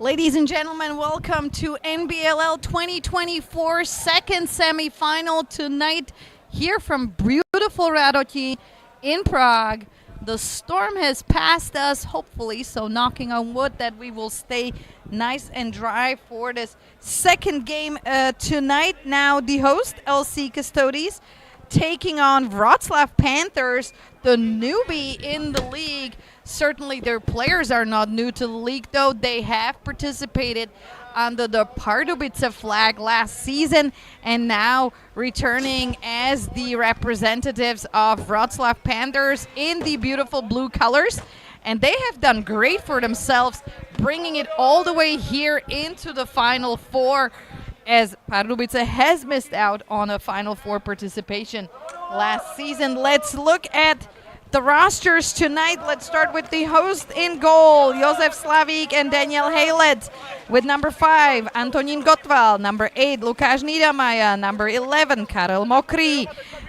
Ladies and gentlemen, welcome to NBLL 2024 second semifinal tonight here from beautiful Radotín in Prague. The storm has passed us, hopefully, so knocking on wood that we will stay nice and dry for this second game tonight. Now the host, LC Custodes, taking on Wroclaw Panthers, the newbie in the league. Certainly their players are not new to the league, though. They have participated under the Pardubice flag last season and now returning as the representatives of Wroclaw Panthers in the beautiful blue colors. And they have done great for themselves, bringing it all the way here into the Final Four, as Pardubice has missed out on a Final Four participation last season. Let's look at The rosters tonight, let's start with the host in goal, Josef Slavík and Daniel Haled. With number 5, Antonín Gottwald. Number 8, Lukáš Niedermayer. Number 11, Karel Mokrý.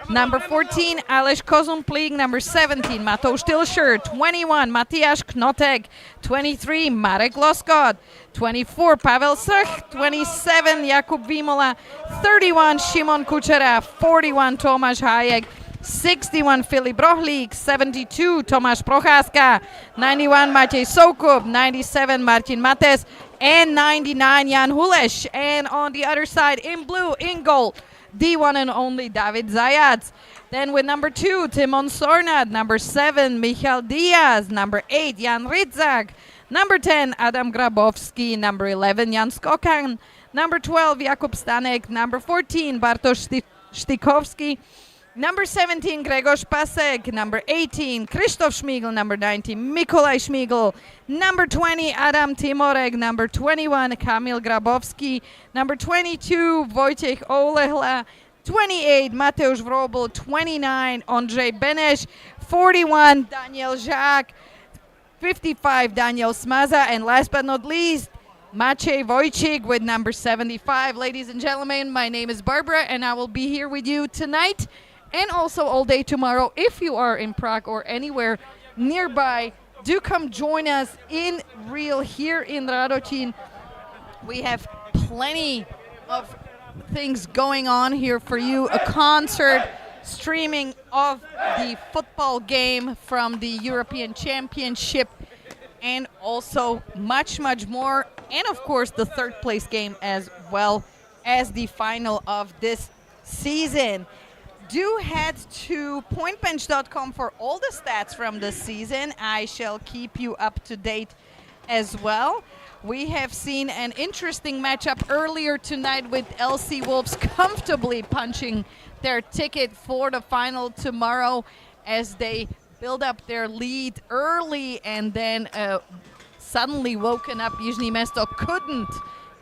Number 14, Aleš Kozumplík. Number 17, Matouš Tilšer. 21, Matyáš Knotek. 23, Marek Loskot. 24, Pavel Srch. 27, Jakub Vímola. 31, Šimon Kučera. 41, Tomáš Hájek. 61, Filip Rohlík. 72, Tomáš Procházka. 91, Matej Soukup. 97, Martin Mates. And 99, Jan Huleš. And on the other side, in blue, in goal, the one and only David Zajac. Then with number 2, Timon Sornat. Number 7, Michal Diaz. Number 8, Jan Rydzak. Number 10, Adam Grabowski. Number 11, Jan Skokan. Number 12, Jakub Stanek. Number 14, Bartosz Štykovský. Number 17, Gregor Pasek. Number 18, Krzysztof Šmígl. Number 19, Mikolaj Šmígl. Number 20, Adam Timorek. Number 21, Kamil Grabowski. Number 22, Wojciech Olehla. 28, Mateusz Wrobel. 29, Ondřej Beneš. 41, Daniel Žák. 55, Daniel Smaza. And last but not least, Maciej Wojcik with number 75. Ladies and gentlemen, my name is Barbara, and I will be here with you tonight and also all day tomorrow. If you are in Prague or anywhere nearby, do come join us in real here in Radotín. We have plenty of things going on here for you. A concert, streaming of the football game from the European Championship, and also much, much more. And of course, the third place game as well as the final of this season. Do head to pointbench.com for all the stats from this season. I shall keep you up to date as well. We have seen an interesting matchup earlier tonight with LC Wolves comfortably punching their ticket for the final tomorrow as they build up their lead early and then suddenly woken up. Jižní Mesto couldn't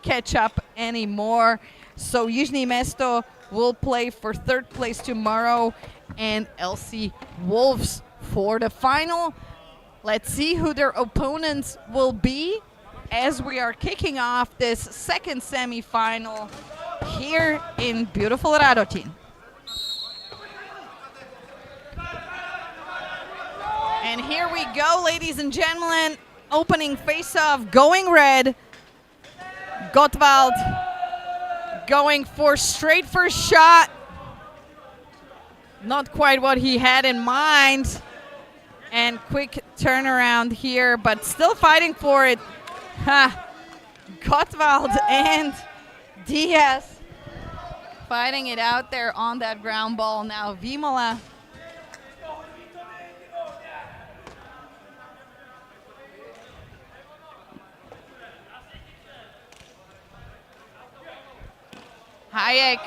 catch up anymore. So Jižní Mesto will play for third place tomorrow and LC Wolves for the final. Let's see who their opponents will be as we are kicking off this second semi-final here in beautiful Radotín. And here we go, ladies and gentlemen. Opening face-off, going red. Gottwald going for straight first shot. Not quite what he had in mind. And quick turnaround here, but still fighting for it. Gottwald and Diaz fighting it out there on that ground ball. Now Vímola. Hayek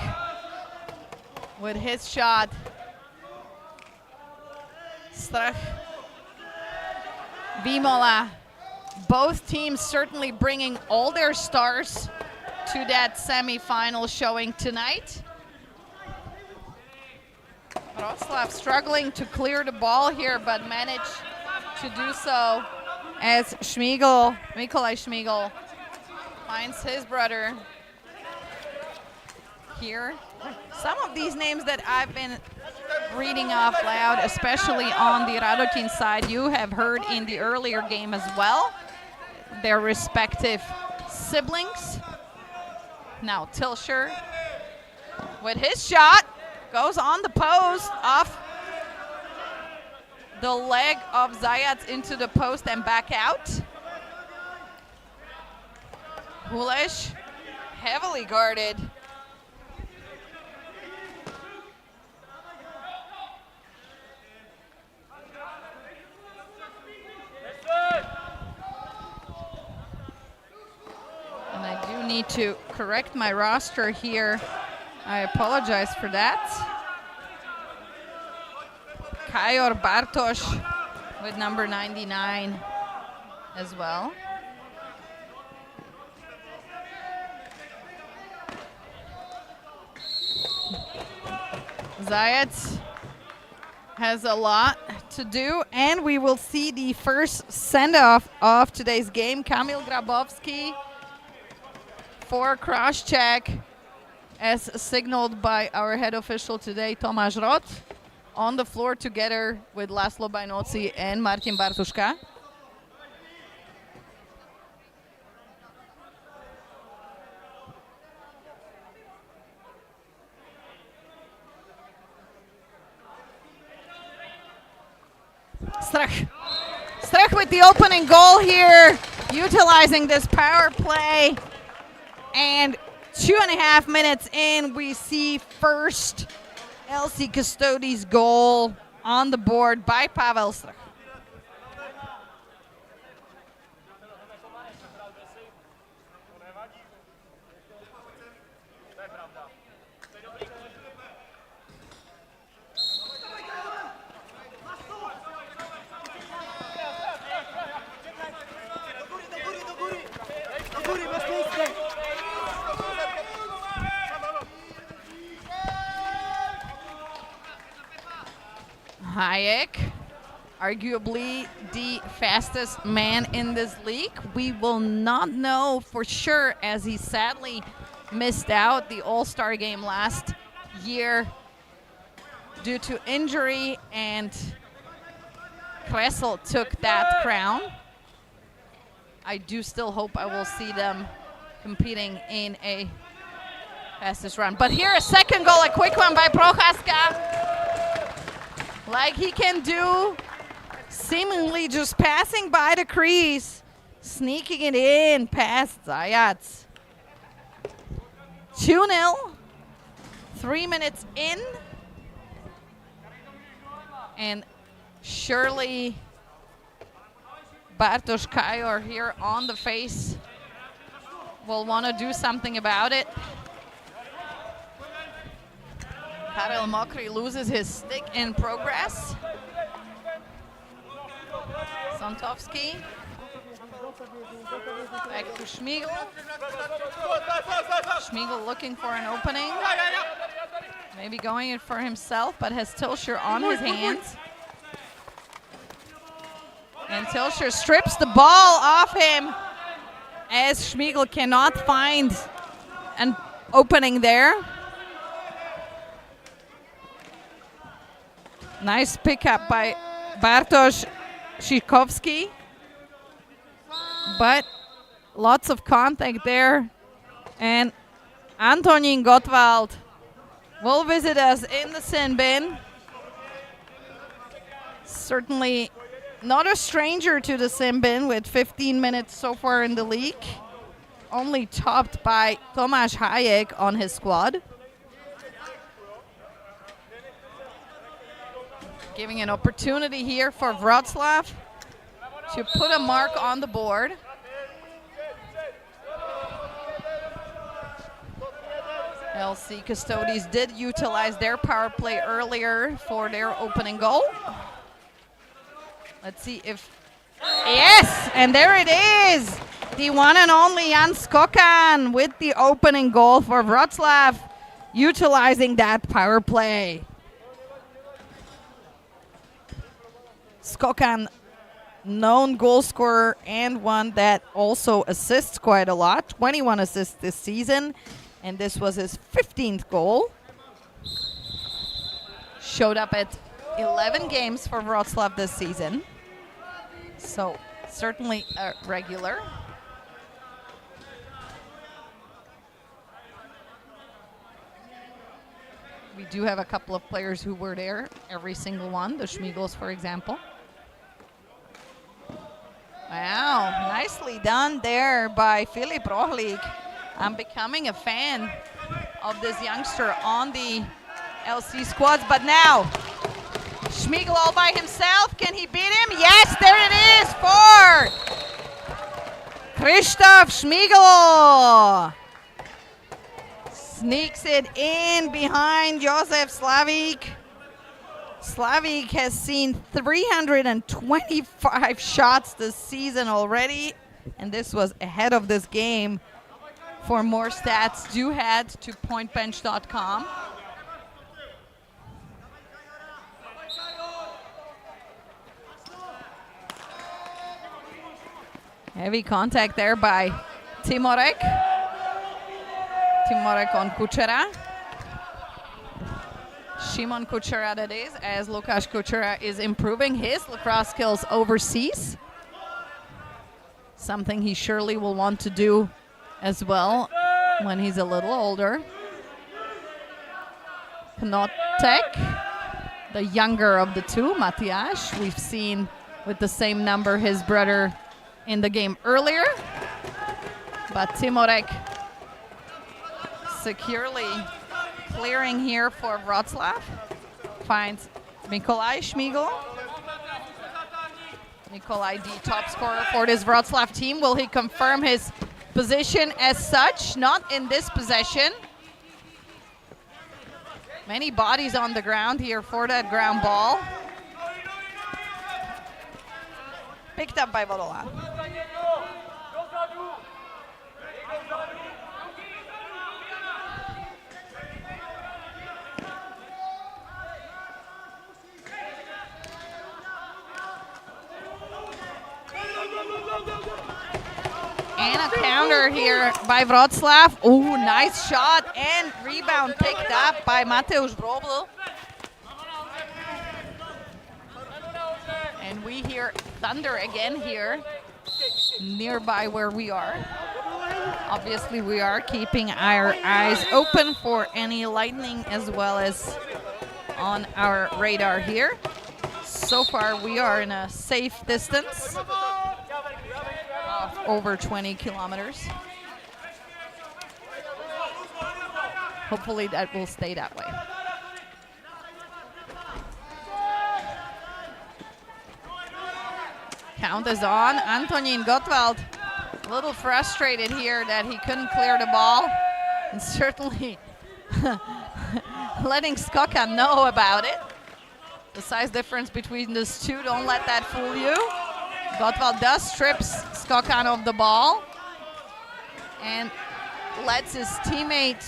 with his shot. Strach. Vímola. Both teams certainly bringing all their stars to that semi-final showing tonight. Wroclaw struggling to clear the ball here, but managed to do so as Šmígl, Mikolaj Šmígl, finds his brother here. Some of these names that I've been reading off loud, especially on the Radotín side, you have heard in the earlier game as well. Their respective siblings. Now Tilšer with his shot goes on the post off the leg of Zajac into the post and back out. Huleš heavily guarded. And I do need to correct my roster here. I apologize for that. Kajor Bartoš with number 99 as well. Zajac has a lot to do, and we will see the first send-off of today's game. Kamil Grabowski for cross-check, as signaled by our head official today, Tomasz Roth, on the floor together with Laszlo Bajnoci and Martin Bartuszka. Strach with the opening goal here, utilizing this power play. And 2.5 minutes in, we see first LC Custodes goal on the board by Pavel Strach. Hayek, arguably the fastest man in this league. We will not know for sure, as he sadly missed out the All-Star game last year due to injury, and Kressel took that crown. I do still hope I will see them competing in a fastest run. But here, a second goal, a quick one by Prochaska. Like he can do, seemingly just passing by the crease, sneaking it in past Zajac. 2-0, 3 minutes in, and surely Bartosz Kajor here on the face will want to do something about it. Karel Mokry loses his stick in progress. Sontovsky. Back to Schmiegel. Schmiegel looking for an opening. Maybe going it for himself, but has Tilscher on his hands. And Tilscher strips the ball off him, as Schmiegel cannot find an opening there. Nice pickup by Bartosz Sikorski, but lots of contact there. And Antonin Gottwald will visit us in the sin bin. Certainly not a stranger to the sin bin, with 15 minutes so far in the league, only topped by Tomasz Hayek on his squad. Giving an opportunity here for Wroclaw to put a mark on the board. LC Custodes did utilize their power play earlier for their opening goal. Let's see if, yes, and there it is. The one and only Jan Skokan with the opening goal for Wroclaw, utilizing that power play. Skokan, known goal scorer and one that also assists quite a lot. 21 assists this season, and this was his 15th goal. Showed up at 11 games for Wroclaw this season, so certainly a regular. We do have a couple of players who were there, every single one, the Schmiegels, for example. Wow, nicely done there by Filip Rohlik. I'm becoming a fan of this youngster on the LC squads, but now Schmiegel all by himself. Can he beat him? Yes, there it is for Krzysztof Schmiegel. Sneaks it in behind Josef Slavik. Slavik has seen 325 shots this season already, and this was ahead of this game. For more stats, do head to pointbench.com. Heavy contact there by Timorek. Timorek on Kuchera. Šimon Kuchera, that is, as Lukáš Kuchera is improving his lacrosse skills overseas. Something he surely will want to do as well when he's a little older. Knotek, the younger of the two, Matiáš. We've seen with the same number his brother in the game earlier. But Timorek securely clearing here for Wroclaw. Finds Mikolaj Šmígl. Mikolaj, the top scorer for this Wroclaw team. Will he confirm his position as such? Not in this possession. Many bodies on the ground here for that ground ball. Picked up by Vodola. And a counter here by Wroclaw. Oh, nice shot and rebound picked up by Mateusz Wróbel. And we hear thunder again here nearby where we are. Obviously, we are keeping our eyes open for any lightning as well as on our radar here. So far, we are in a safe distance of over 20 kilometers. Hopefully that will stay that way. Count is on. Antonín Gottwald a little frustrated here that he couldn't clear the ball, and certainly letting Skokan know about it. The size difference between these two, don't let that fool you. Gottwald does strip Skokan of the ball and lets his teammate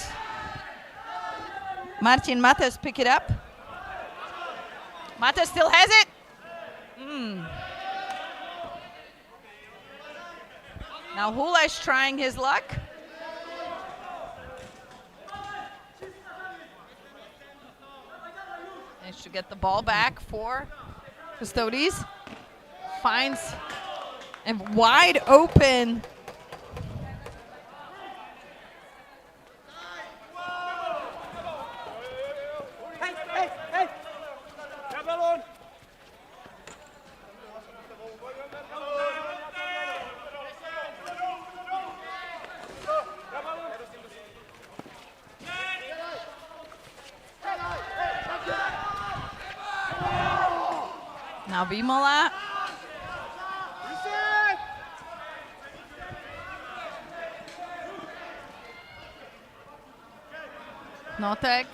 Martin Mates pick it up. Mates still has it. Now Hules trying his luck. Managed to get the ball back for Custodes. Finds a wide open now Vimola. Knotek.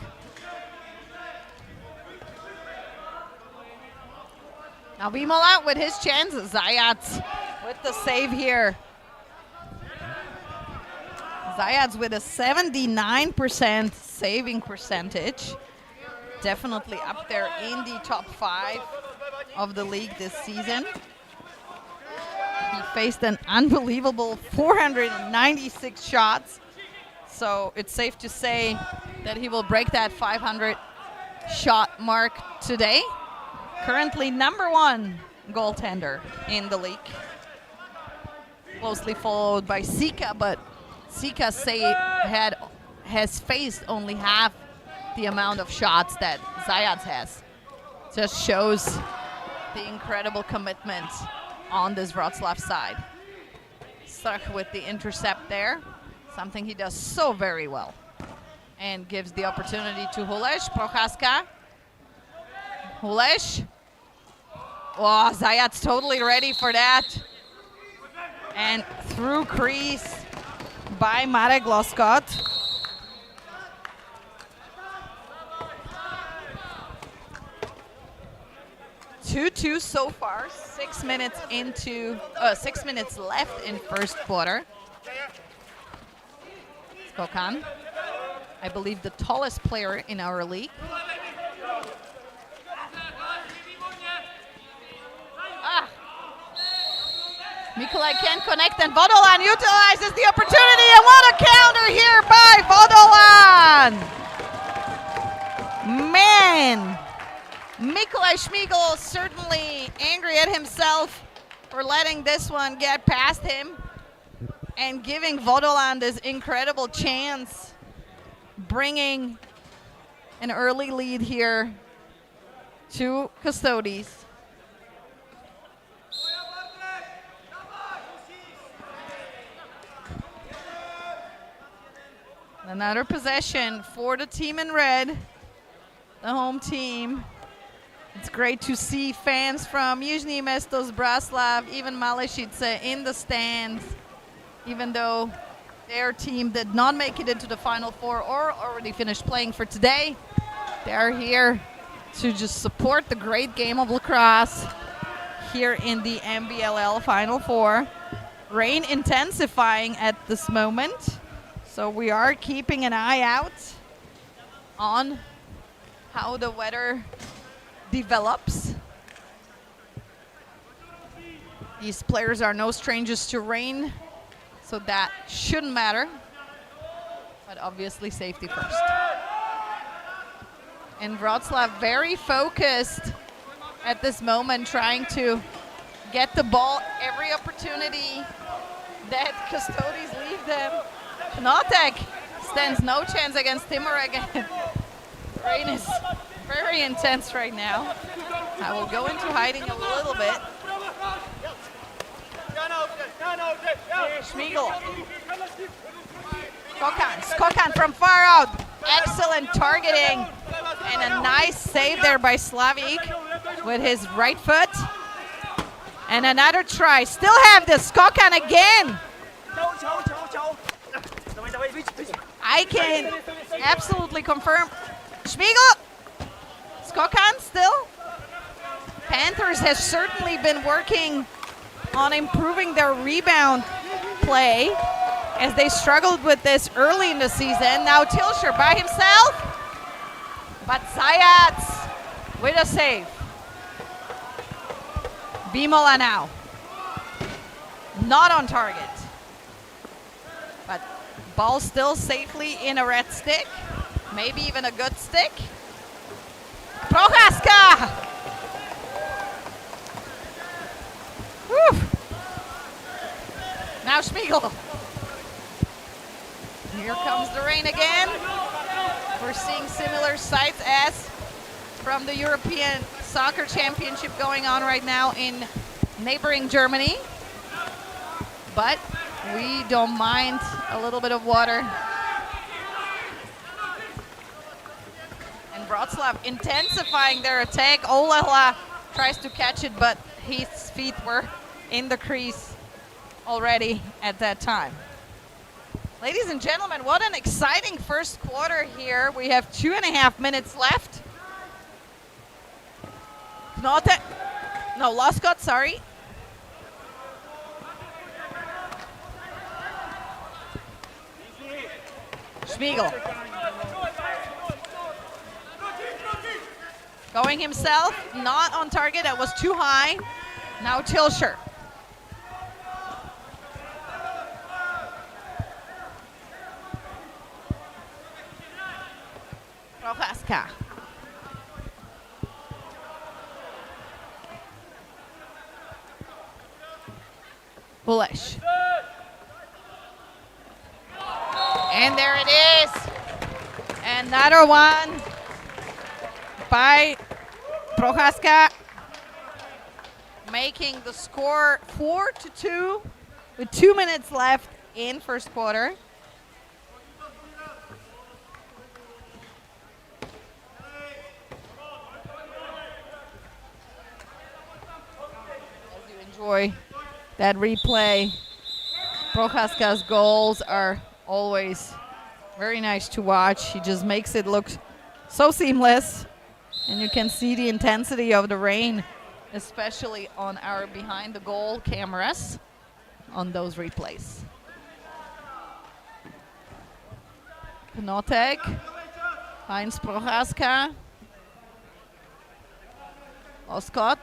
Now Vimola with his chances. Zajac with the save here. Zajac with a 79% saving percentage. Definitely up there in the top 5 of the league this season. He faced an unbelievable 496 shots. So it's safe to say that he will break that 500 shot mark today. Currently #1 goaltender in the league. Closely followed by Sika, but Sika has faced only half the amount of shots that Zajac has. Just shows the incredible commitment on this Wroclaw side. Stuck with the intercept there, something he does so very well. And gives the opportunity to Hules, Prochaska. Hules. Oh, Zajac's totally ready for that. And through crease by Marek Loskot. Two so far. 6 minutes left in first quarter. Skokan, I believe the tallest player in our league. Nikolai can't connect, and Vodolan utilizes the opportunity, and what a counter here by Vodolan! Man, Nikolai Schmiegel certainly angry at himself for letting this one get past him and giving Vodolan this incredible chance, bringing an early lead here to Custodes. Another possession for the team in red, the home team. It's great to see fans from Nizhny Mestos, Braslav, even Malešice in the stands, even though their team did not make it into the Final Four or already finished playing for today. They're here to just support the great game of lacrosse here in the NBLL Final Four. Rain intensifying at this moment, so we are keeping an eye out on how the weather develops. These players are no strangers to rain, so that shouldn't matter, but obviously safety first. And Wroclaw very focused at this moment, trying to get the ball every opportunity that Custodes leave them. Knotek stands no chance against Timur again. Rain is very intense right now. I will go into hiding a little bit. Schmiegel. Skokan from far out. Excellent targeting. And a nice save there by Slavik with his right foot. And another try. Still have this. Skokan again. I can absolutely confirm. Schmiegel. Skokan still. Panthers has certainly been working on improving their rebound play as they struggled with this early in the season. Now Tilsher by himself, but Zayats with a save. Bimola now. Not on target, but ball still safely in a red stick, maybe even a good stick. Prochaska! Whew. Now Schmiegel. Here comes the rain again. We're seeing similar sights as from the European Soccer Championship going on right now in neighboring Germany. But we don't mind a little bit of water. And Wroclaw intensifying their attack. Olala tries to catch it, but his feet were in the crease already at that time. Ladies and gentlemen, what an exciting first quarter here. We have 2.5 minutes left. Knote, no, Loskot, sorry. Schmiegel. Going himself, not on target, that was too high. Now Tilsher. Prochaska. Bullish. And there it is. Another one by Prochaska, making the score 4-2 with 2 minutes left in first quarter. As you enjoy that replay, Prochaska's goals are always very nice to watch. He just makes it look so seamless, and you can see the intensity of the rain, especially on our behind the goal cameras on those replays. Knotek finds Prochaska. Oskot.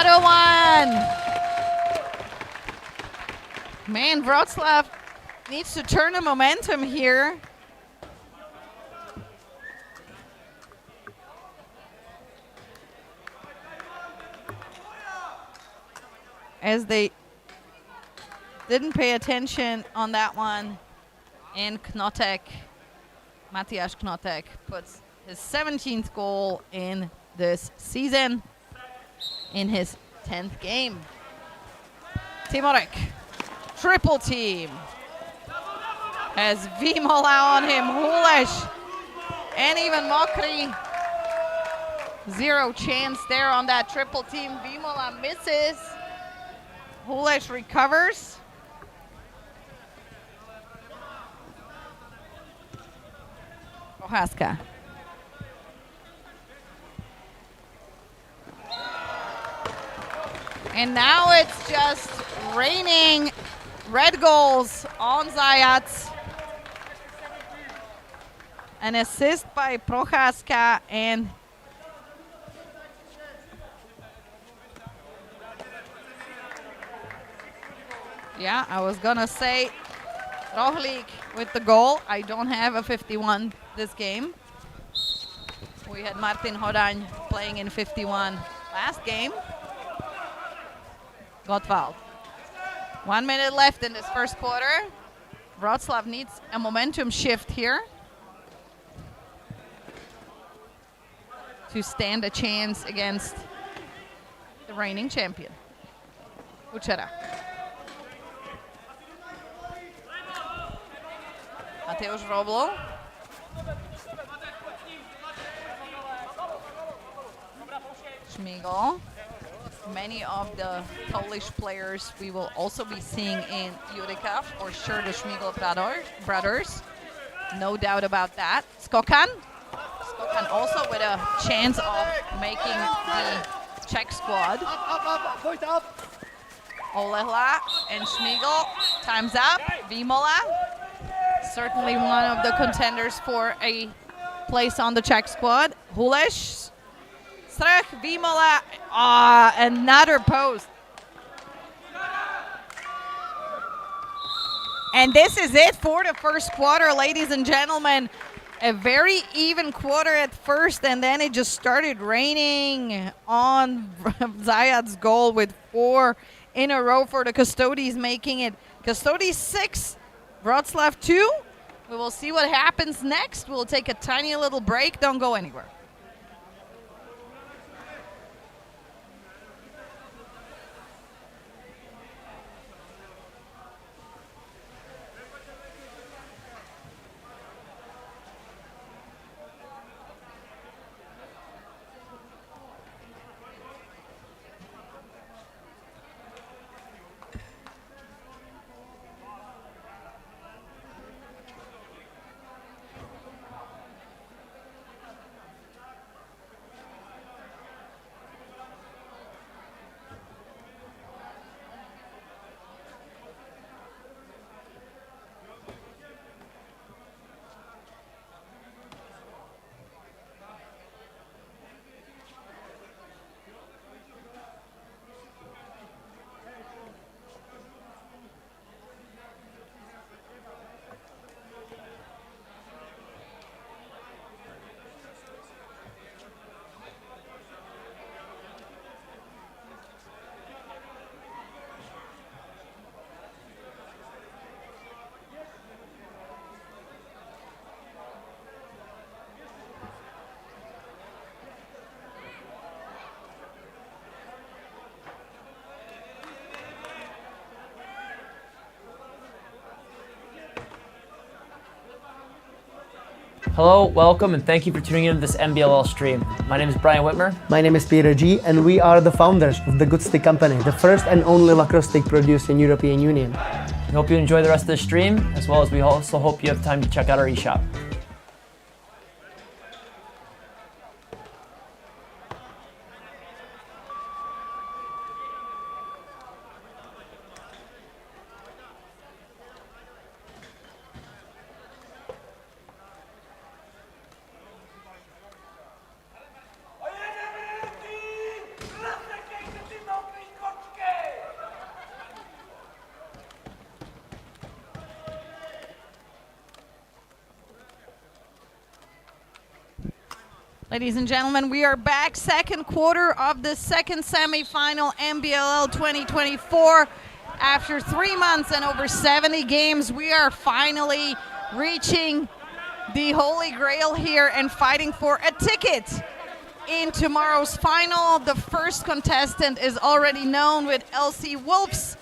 another one. Man, Wroclaw needs to turn the momentum here. As they didn't pay attention on that one. And Knotek, Matthias Knotek, puts his 17th goal in this season in his 10th game. Timorek, triple team. Has Vimola on him, Hulesh, and even Mokri. Zero chance there on that triple team. Vimola misses. Hulesh recovers. Prohaska. And now it's just raining red goals on Zajac. An assist by Prohaska and yeah, I was gonna say Rohlik with the goal. I don't have a 51 this game. We had Martin Hodaň playing in 51 last game. Gottwald. 1 minute left in this first quarter. Wroclaw needs a momentum shift here to stand a chance against the reigning champion, Uchera. Mateusz Roblo. Schmigel. Many of the Polish players we will also be seeing in Utica, for sure, the Schmigel brothers. No doubt about that. Skokan. Skokan also with a chance of making the Czech squad. Olehla and Schmigel. Time's up. Vimola. Certainly one of the contenders for a place on the Czech squad. Hulesh. Strach, Vimola, another post. And this is it for the first quarter, ladies and gentlemen. A very even quarter at first, and then it just started raining on Zajac's goal with 4 in a row for the Custodes, making it Custodes 6, Wroclaw 2. We will see what happens next. We'll take a tiny little break. Don't go anywhere. Hello, welcome, and thank you for tuning in to this NBLL stream. My name is Brian Whitmer. My name is Peter G, and we are the founders of the Good Stick Company, the first and only lacrosse stick produced in European Union. We hope you enjoy the rest of the stream, as well as we also hope you have time to check out our eShop. Ladies and gentlemen, we are back, second quarter of the second semifinal NBLL 2024. After 3 months and over 70 games, we are finally reaching the Holy Grail here and fighting for a ticket in tomorrow's final. The first contestant is already known, with LC Wolves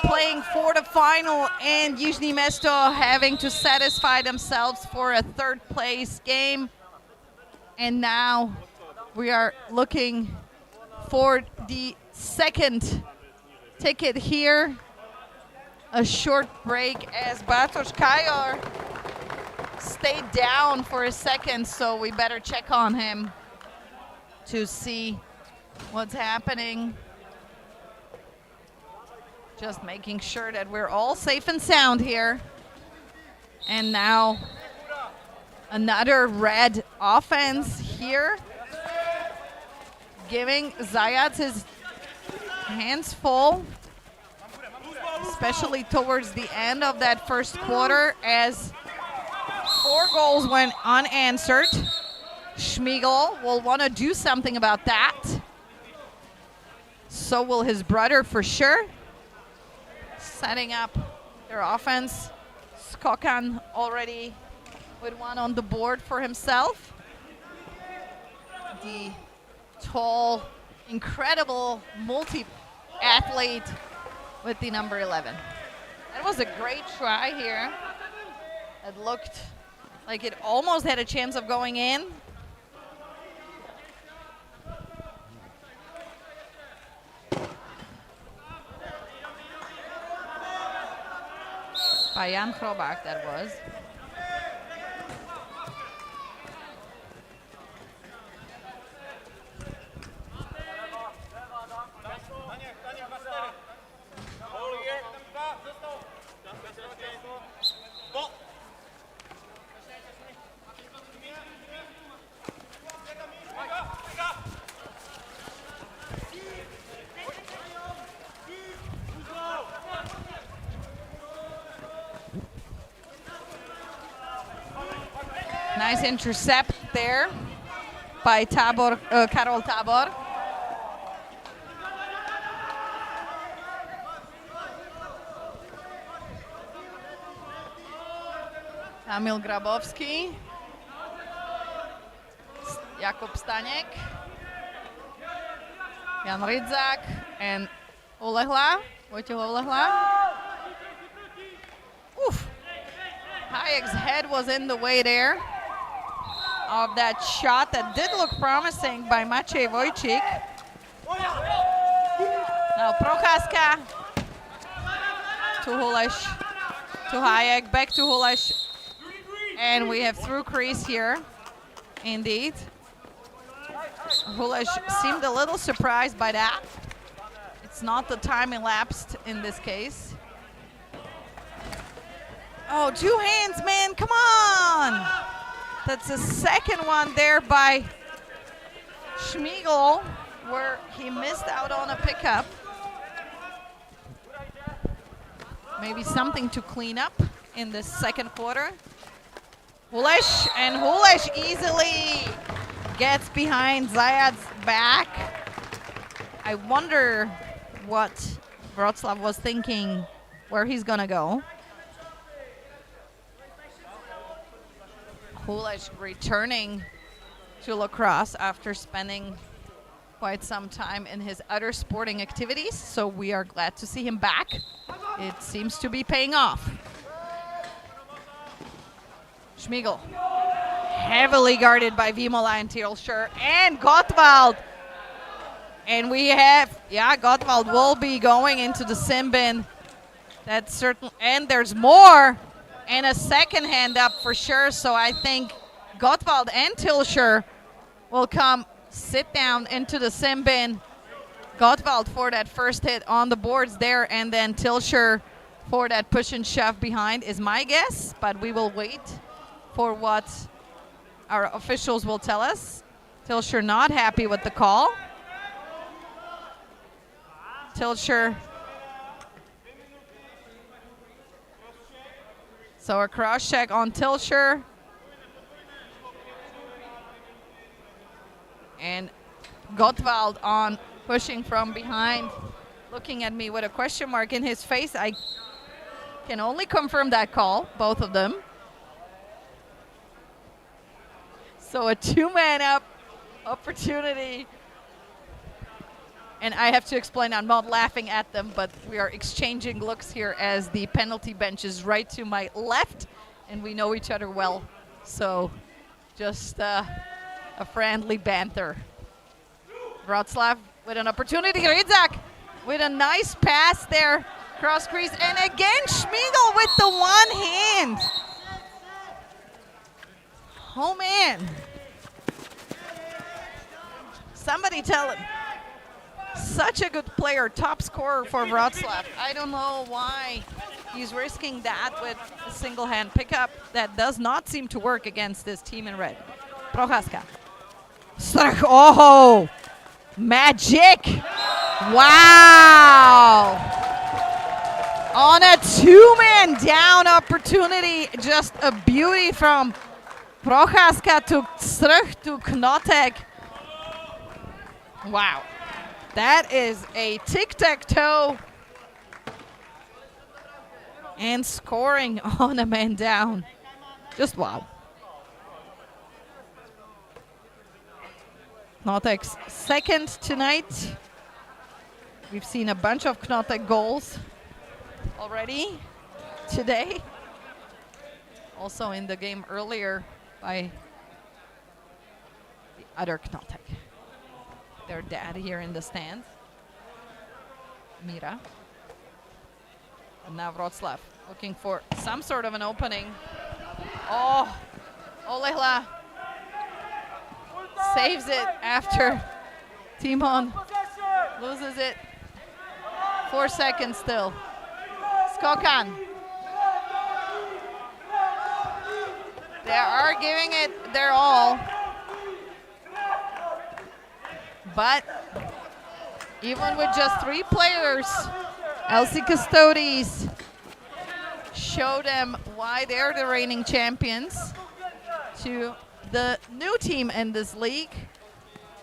playing for the final and Yuzhny Mesto having to satisfy themselves for a third place game. And now we are looking for the second ticket here. A short break as Bartosz Kajor stayed down for a second, so we better check on him to see what's happening. Just making sure that we're all safe and sound here. And now another red offense here, giving Zayats his hands full, especially towards the end of that first quarter, as 4 goals went unanswered. Schmiegel will want to do something about that. So will his brother for sure. Setting up their offense. Skokan already with one on the board for himself. The tall, incredible multi-athlete with the number 11. That was a great try here. It looked like it almost had a chance of going in. By Jan Chrobak, that was. Nice intercept there by Karol Tabor. Kamil Grabowski. Jakub Stanek. Jan Rydzak and Olehla. Wojciech Olehla. Oof. Hayek's head was in the way there of that shot that did look promising by Maciej Wojcik. Now Prochaska to Hulesh, to Hayek, back to Hulesh. And we have through crease here, indeed. Hulesh seemed a little surprised by that. It's not the time elapsed in this case. Oh, 2 hands, man, come on! That's the second one there by Schmiegel, where he missed out on a pickup. Maybe something to clean up in the second quarter. Hulesh, and Hulesh easily gets behind Zayat's back. I wonder what Wroclaw was thinking, where he's gonna go. Hulesh returning to lacrosse after spending quite some time in his other sporting activities, so we are glad to see him back. It seems to be paying off. Schmiegel, heavily guarded by Vimola and Tilscher, and Gottwald. And we have, Gottwald will be going into the sin bin. That's certain, and there's more. And a second hand up for sure, so I think Gottwald and Tilscher will come sit down into the sin bin. Gottwald for that first hit on the boards there, and then Tilscher for that push and shove behind is my guess, but we will wait for what our officials will tell us. Tilscher not happy with the call. Tilscher. So a cross check on Tilscher. And Gottwald on pushing from behind, looking at me with a question mark in his face. I can only confirm that call, both of them. So a two-man up opportunity. And I have to explain, I'm not laughing at them, but we are exchanging looks here as the penalty bench is right to my left, and we know each other well. So just a friendly banter. Wroclaw with an opportunity. Rydzak with a nice pass there. Cross crease. And again, Schmiegel with the one hand. Oh, man. Somebody tell him. Such a good player, top scorer for Wroclaw. I don't know why he's risking that with a single hand pickup. That does not seem to work against this team in red. Prochaska. Oh, magic. Wow. On a two-man down opportunity, just a beauty from Prochaska to Strach to Knotek. Wow. That is a tic-tac-toe. And scoring on a man down. Just wow. Knotek's second tonight. We've seen a bunch of Knotek goals already today. Also in the game earlier by the other Knotek. Their dad here in the stands. Mira. And now Wroclaw looking for some sort of an opening. Oh, Olehla saves it after Timon loses it. 4 seconds still. Skokan. They are giving it their all. But even with just 3 players, LC Custodes show them why they're the reigning champions to the new team in this league.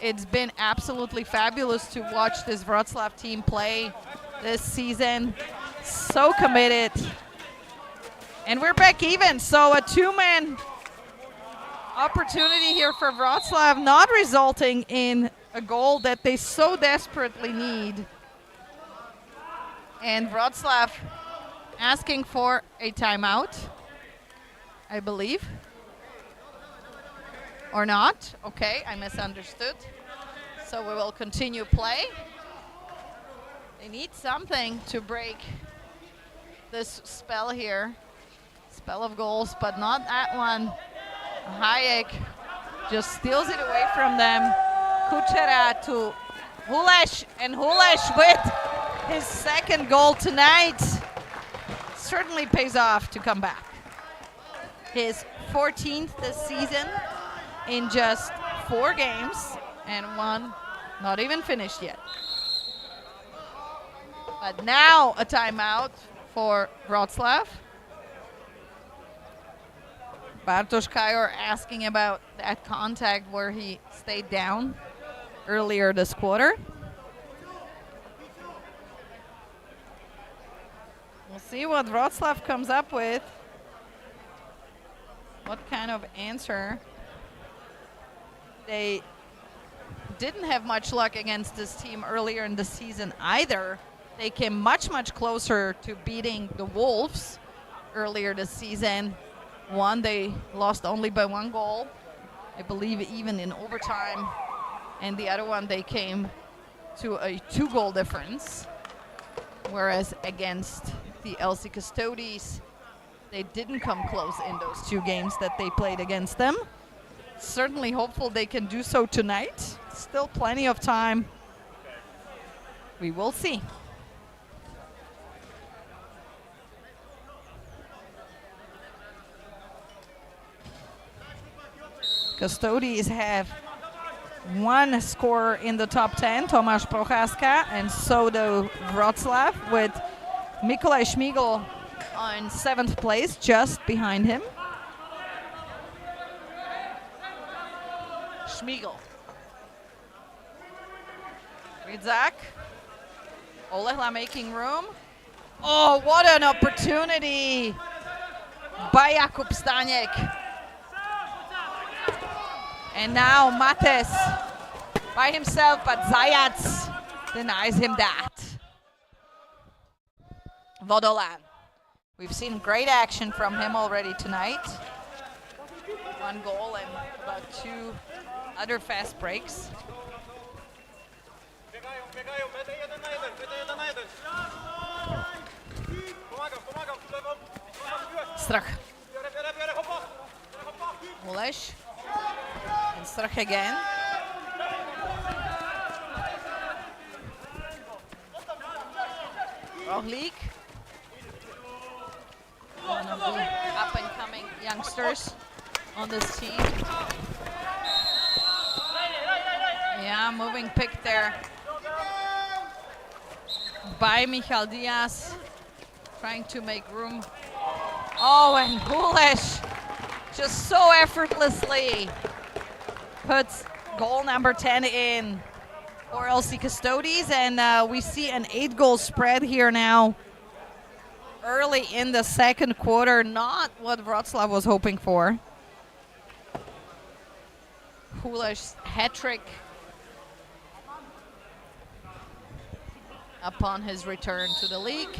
It's been absolutely fabulous to watch this Wroclaw team play this season. So committed. And we're back even. So a two-man opportunity here for Wroclaw, not resulting in a goal that they so desperately need. And Wroclaw asking for a timeout, I believe. Or not. Okay, I misunderstood. So we will continue play. They need something to break this spell here. Spell of goals, but not that one. Hayek just steals it away from them. Kuchera to Hulesh, and Hulesh with his second goal tonight. Certainly pays off to come back. His 14th this season in just 4 games, and 1 not even finished yet. But now a timeout for Wroclaw. Bartosz Kajor asking about that contact where he stayed down earlier this quarter. We'll see what Wroclaw comes up with. What kind of answer. They didn't have much luck against this team earlier in the season either. They came much, much closer to beating the Wolves earlier this season. One, they lost only by 1 goal, I believe even in overtime. And the other one, they came to a 2-goal difference. Whereas against the LC Custodes, they didn't come close in those 2 games that they played against them. Certainly hopeful they can do so tonight. Still plenty of time. We will see. Custodes have 1 scorer in the top 10, Tomasz Prochaska, and so do Wroclaw with Mikołaj Schmiegel on 7th place, just behind him. Schmiegel Rizak. Olehla making room. Oh, what an opportunity by Jakub Stanek. And now Mates by himself, but Zajac denies him that. Vodolan. We've seen great action from him already tonight. 1 goal and about 2 other fast breaks. Strach. Uleś. And Strach again. Rohlik. One of the up-and-coming youngsters on this team. Yeah, moving pick there by Michal Diaz, trying to make room. Oh, and Hulesh just so effortlessly puts goal number 10 in for LC Custodes, and we see an 8-goal spread here now early in the second quarter. Not what Wroclaw was hoping for. Hulesh's hat trick upon his return to the league.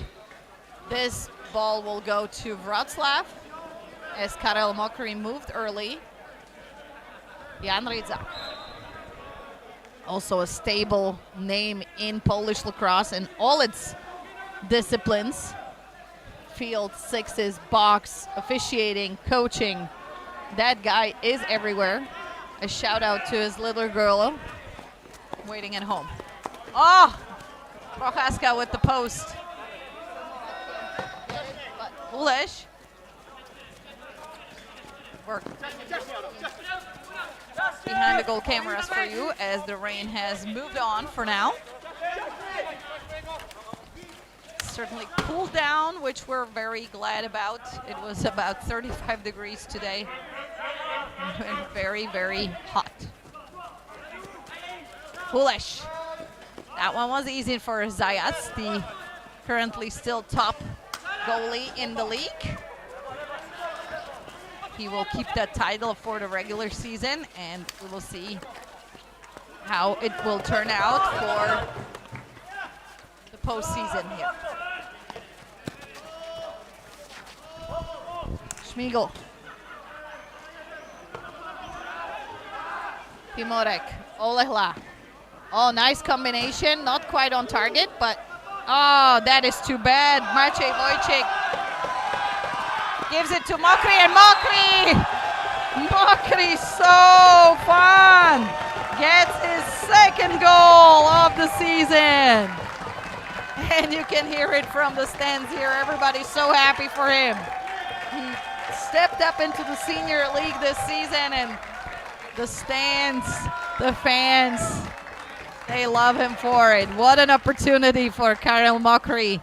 This ball will go to Wroclaw as Karel Mokry moved early. Jan Rizak. Also a stable name in Polish lacrosse in all its disciplines. Field, sixes, box, officiating, coaching. That guy is everywhere. A shout out to his little girl waiting at home. Oh! Prochaska with the post. But Ulesh. Work behind the goal cameras for you as the rain has moved on for now. Certainly cooled down, which we're very glad about. It was about 35 degrees today. And very, very hot. Hulesh. That one was easy for Zajac, the currently still top goalie in the league. He will keep that title for the regular season, and we will see how it will turn out for the postseason here. Schmiegel. Timorek. Olehla. Oh, nice combination. Not quite on target, but oh, that is too bad. Maciej Wojcik gives it to Mokry, and Mokry, so fun, gets his second goal of the season. And you can hear it from the stands here. Everybody's so happy for him. He stepped up into the senior league this season, and the stands, the fans, they love him for it. What an opportunity for Karel Mokry,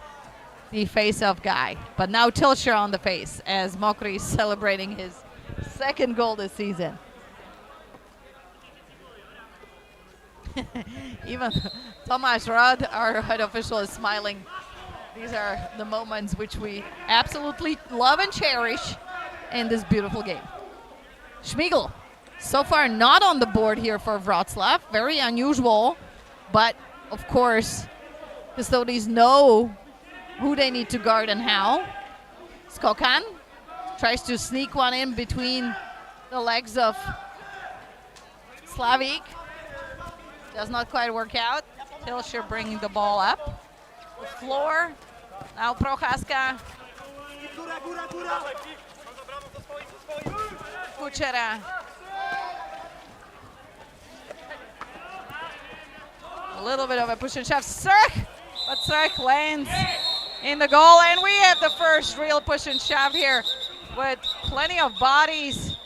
the face-off guy. But now Tilsher on the face as Mokry is celebrating his second goal this season. Even Tomáš Rod, our head official, is smiling. These are the moments which we absolutely love and cherish in this beautiful game. Schmiegel, so far not on the board here for Wroclaw. Very unusual, but of course, Custodes know who they need to guard and how. Skokan tries to sneak one in between the legs of Slavik. Does not quite work out. Tilsher bringing the ball up. The floor. Now Prochaska. Kuchera. A little bit of a push and shove. Strach, but Strach lands in the goal, and we have the first real push and shove here with plenty of bodies.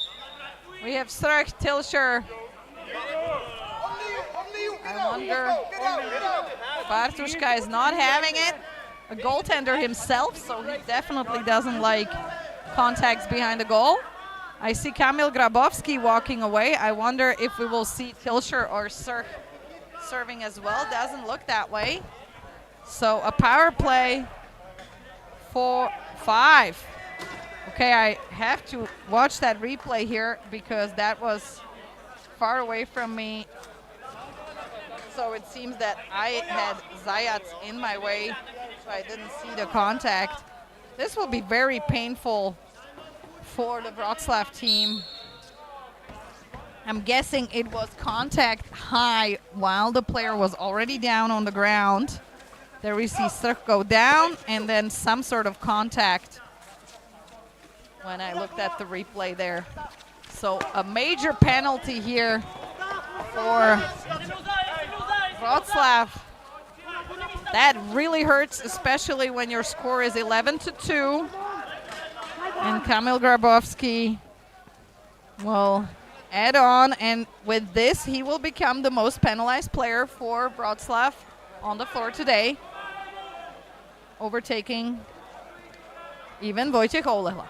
We have Strach, Tilsher. I wonder, Bartuszka is not having it. A goaltender himself, so he definitely doesn't like contacts behind the goal. I see Kamil Grabowski walking away. I wonder if we will see Tilsher or Strach serving as well. Doesn't look that way. So a power play for 5. Okay, I have to watch that replay here because that was far away from me. So it seems that I had Zayat in my way, so I didn't see the contact. This will be very painful for the Wroclaw team. I'm guessing it was contact high while the player was already down on the ground. There we see Strk go down and then some sort of contact when I looked at the replay there. So a major penalty here for Wroclaw. That really hurts, especially when your score is 11-2. And Kamil Grabowski will add on, and with this, he will become the most penalized player for Wroclaw on the floor today, overtaking even Wojciech Olehla.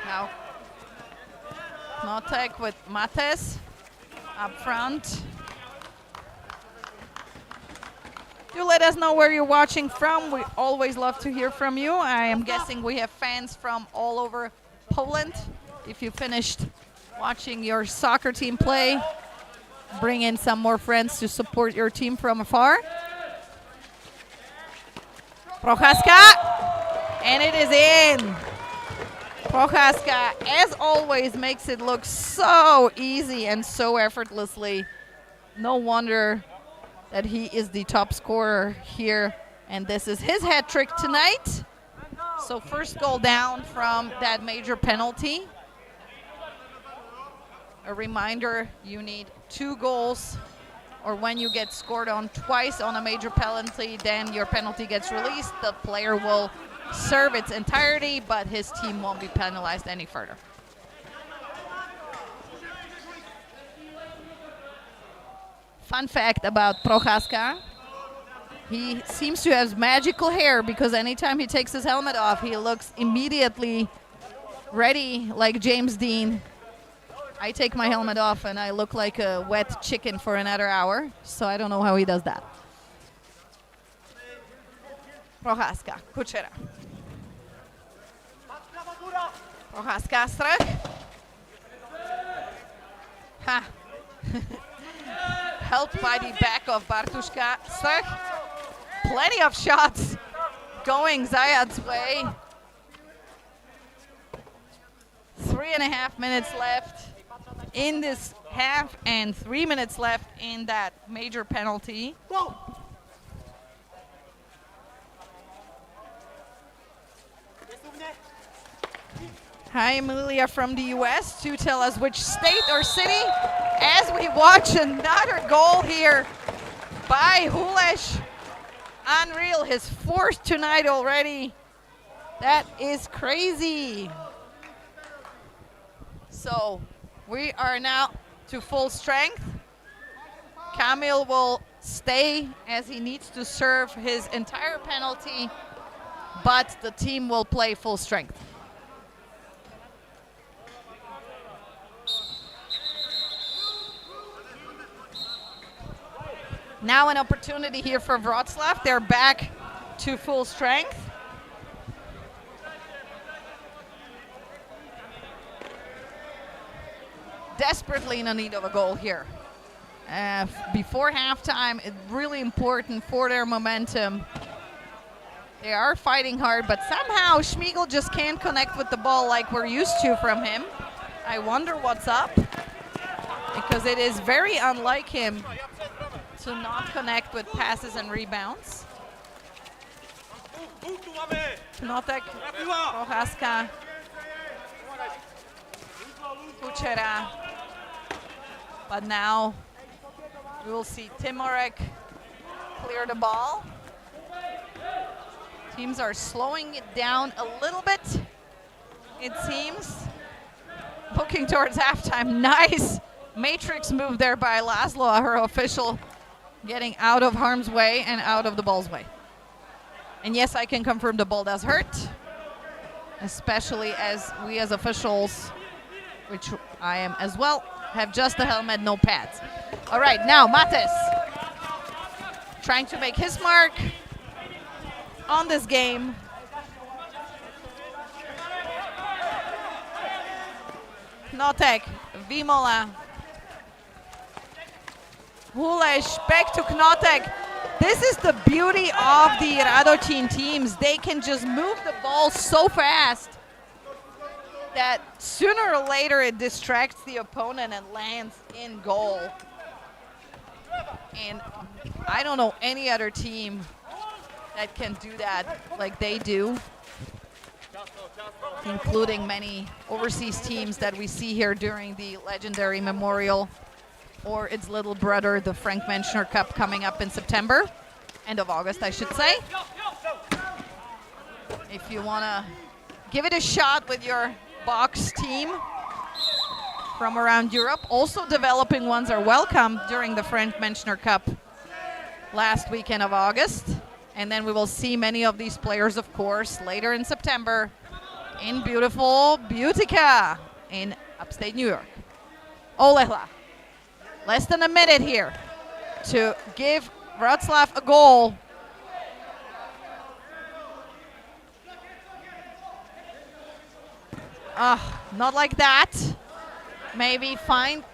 Now, Knotek with Mates up front. Do let us know where you're watching from. We always love to hear from you. I am guessing we have fans from all over Poland. If you finished watching your soccer team play, bring in some more friends to support your team from afar. Prochaska, and it is in. Prochaska, as always, makes it look so easy and so effortlessly. No wonder that he is the top scorer here, and this is his hat trick tonight. So first goal down from that major penalty. A reminder, you need 2 goals, or when you get scored on twice on a major penalty, then your penalty gets released. The player will serve its entirety, but his team won't be penalized any further. Fun fact about Prochaska, he seems to have magical hair because anytime he takes his helmet off, he looks immediately ready like James Dean. I take my helmet off and I look like a wet chicken for another hour, so I don't know how he does that. Prochaska, Kuchera. Prochaska, Strk. Ha. Helped by the back of Bartuszka. Strk. Plenty of shots going Zayat's way. 3.5 minutes left in this half and 3 minutes left in that major penalty. Whoa. Hi, Emilia from the US to tell us which state or city as we watch another goal here by Hulesh. Unreal, his 4th tonight already. That is crazy. So we are now to full strength. Kamil will stay as he needs to serve his entire penalty, but the team will play full strength. Now an opportunity here for Wroclaw. They're back to full strength. Desperately in need of a goal here. Before halftime, it's really important for their momentum. They are fighting hard, but somehow Schmiegel just can't connect with the ball like we're used to from him. I wonder what's up, because it is very unlike him to not connect with passes and rebounds. Knotek, Prochaska, Kuchera. But now we will see Timorek clear the ball. Teams are slowing it down a little bit, it seems. Looking towards halftime. Nice matrix move there by Laszlo, our official, getting out of harm's way and out of the ball's way. And yes, I can confirm the ball does hurt, especially as we as officials, which I am as well. Have just a helmet, no pads. All right, now Mates trying to make his mark on this game. Knotek, Vimola, Hulesh, back to Knotek. This is the beauty of the Radocin teams. They can just move the ball so fast that sooner or later it distracts the opponent and lands in goal. And I don't know any other team that can do that like they do, including many overseas teams that we see here during the legendary Memorial or its little brother, the Frank Menschner Cup, coming up in September, end of August, I should say. If you want to give it a shot with your box team from around Europe, also developing ones are welcome during the Frank Menschner Cup last weekend of August. And then we will see many of these players, of course, later in September in beautiful Butica in upstate New York. Olehla, less than a minute here to give Wroclaw a goal. Not like that. Maybe find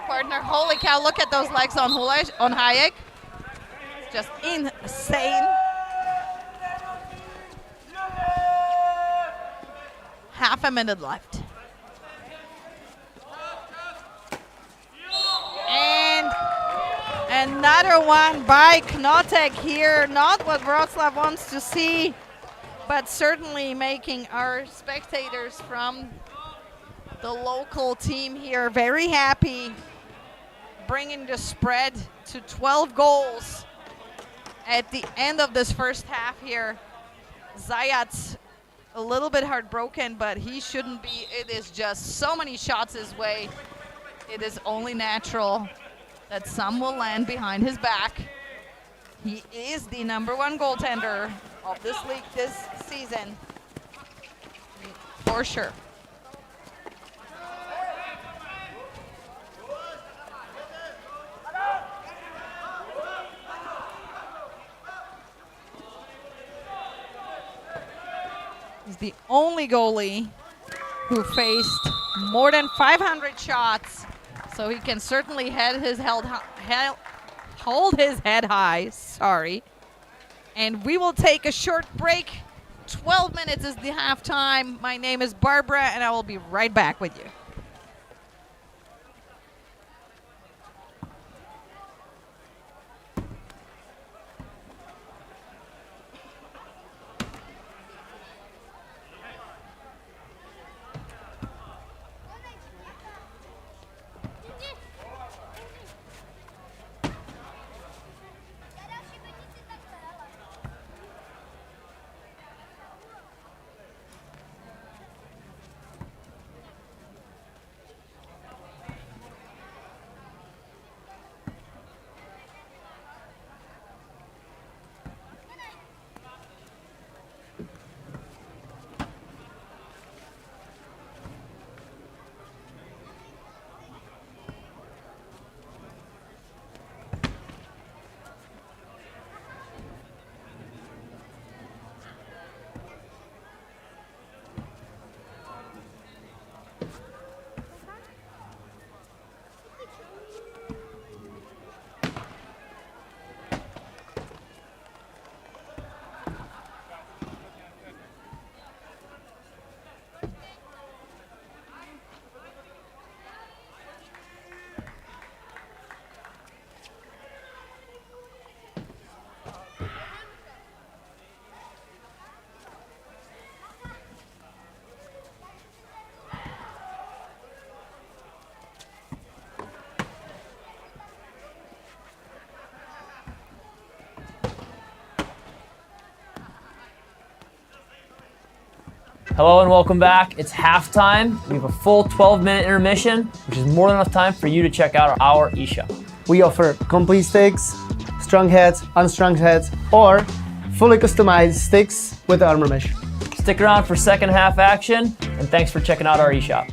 partner. Holy cow, look at those legs on Hayek. Just insane. Half a minute left. And another one by Knotek here. Not what Wroclaw wants to see, but certainly making our spectators from the local team here very happy, bringing the spread to 12 goals at the end of this first half here. Zayat's a little bit heartbroken, but he shouldn't be. It is just so many shots his way. It is only natural that some will land behind his back. He is the #1 goaltender of this league this season, for sure. He's the only goalie who faced more than 500 shots, so he can certainly hold his head high. Sorry. And we will take a short break. 12 minutes is the halftime. My name is Barbara, and I will be right back with you. Hello and welcome back. It's halftime. We have a full 12-minute intermission, which is more than enough time for you to check out our eShop. We offer complete sticks, strung heads, unstrung heads, or fully customized sticks with armor mesh. Stick around for second half action, and thanks for checking out our eShop.